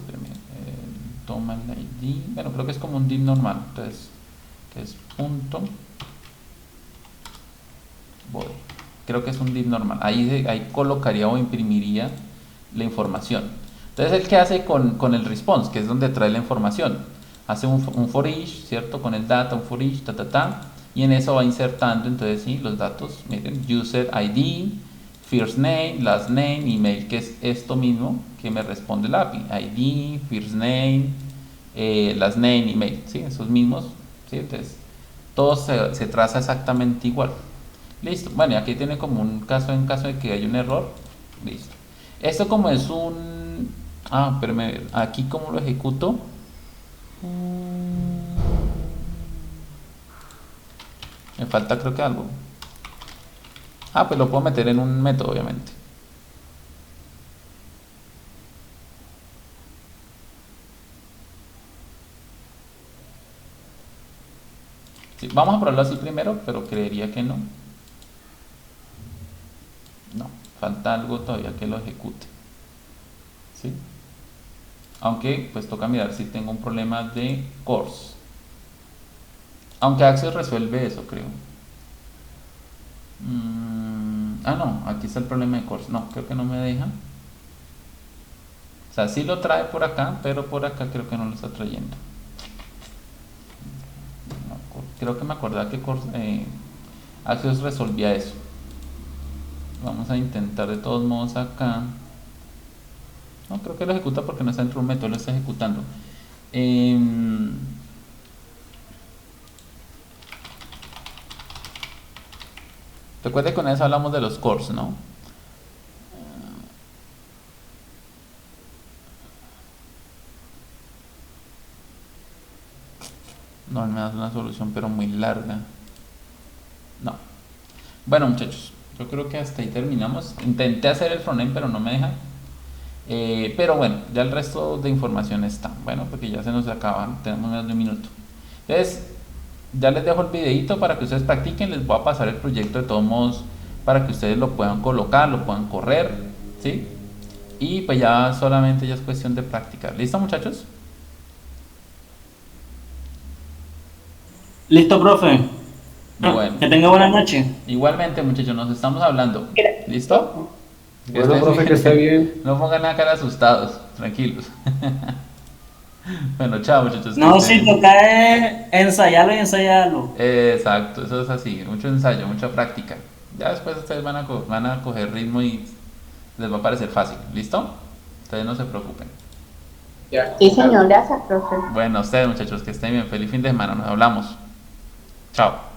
toma el ID, bueno, creo que es como un div normal, entonces que es punto body, creo que es un div normal, ahí colocaría o imprimiría la información. Entonces el que hace con el response, que es donde trae la información, hace un for each, ¿cierto? Con el data, un for each, y en eso va insertando entonces sí los datos, miren, user ID, first name, last name, email, que es esto mismo que me responde la API, ID, first name, last name, email, ¿sí? Esos mismos, ¿sí? Entonces todo se traza exactamente igual. Listo, bueno, y aquí tiene como un caso en caso de que haya un error, listo. Esto como es un... Ah, pero aquí como lo ejecuto. Me falta creo que algo. Ah, pues lo puedo meter en un método, obviamente. Sí, vamos a probarlo así primero, pero creería que no. No, falta algo todavía que lo ejecute. ¿Sí? Aunque pues toca mirar si tengo un problema de cores. Aunque Access resuelve eso, creo. No, aquí está el problema de cores. No, creo que no me deja. O sea, sí lo trae por acá, pero por acá creo que no lo está trayendo. Creo que me acordaba que Access resolvía eso. Vamos a intentar de todos modos acá. No, creo que lo ejecuta porque no está en un método, lo está ejecutando. Recuerde que con eso hablamos de los cores, ¿no? No, me das una solución pero muy larga. No. Bueno, muchachos, yo creo que hasta ahí terminamos. Intenté hacer el frontend pero no me deja. Pero bueno, ya el resto de información está. Bueno, porque ya se nos acaban, tenemos menos de un minuto. Entonces, ya les dejo el videito para que ustedes practiquen. Les voy a pasar el proyecto de todos modos para que ustedes lo puedan colocar, lo puedan correr, ¿sí? Y pues ya solamente ya es cuestión de practicar. ¿Listo, muchachos? Listo, profe. Bueno, Que tenga buena noche. igualmente, muchachos, nos estamos hablando. ¿Listo? Bueno, profe, que esté bien. No pongan la cara asustados, tranquilos. Bueno, chao, muchachos. No, si toca es ensayarlo y ensayarlo. Exacto, eso es así, mucho ensayo, mucha práctica. Ya después ustedes van a coger ritmo y les va a parecer fácil, ¿listo? Ustedes no se preocupen. Ya. Sí, señor, gracias, profe. Bueno, ustedes muchachos, que estén bien, feliz fin de semana, nos hablamos. Chao.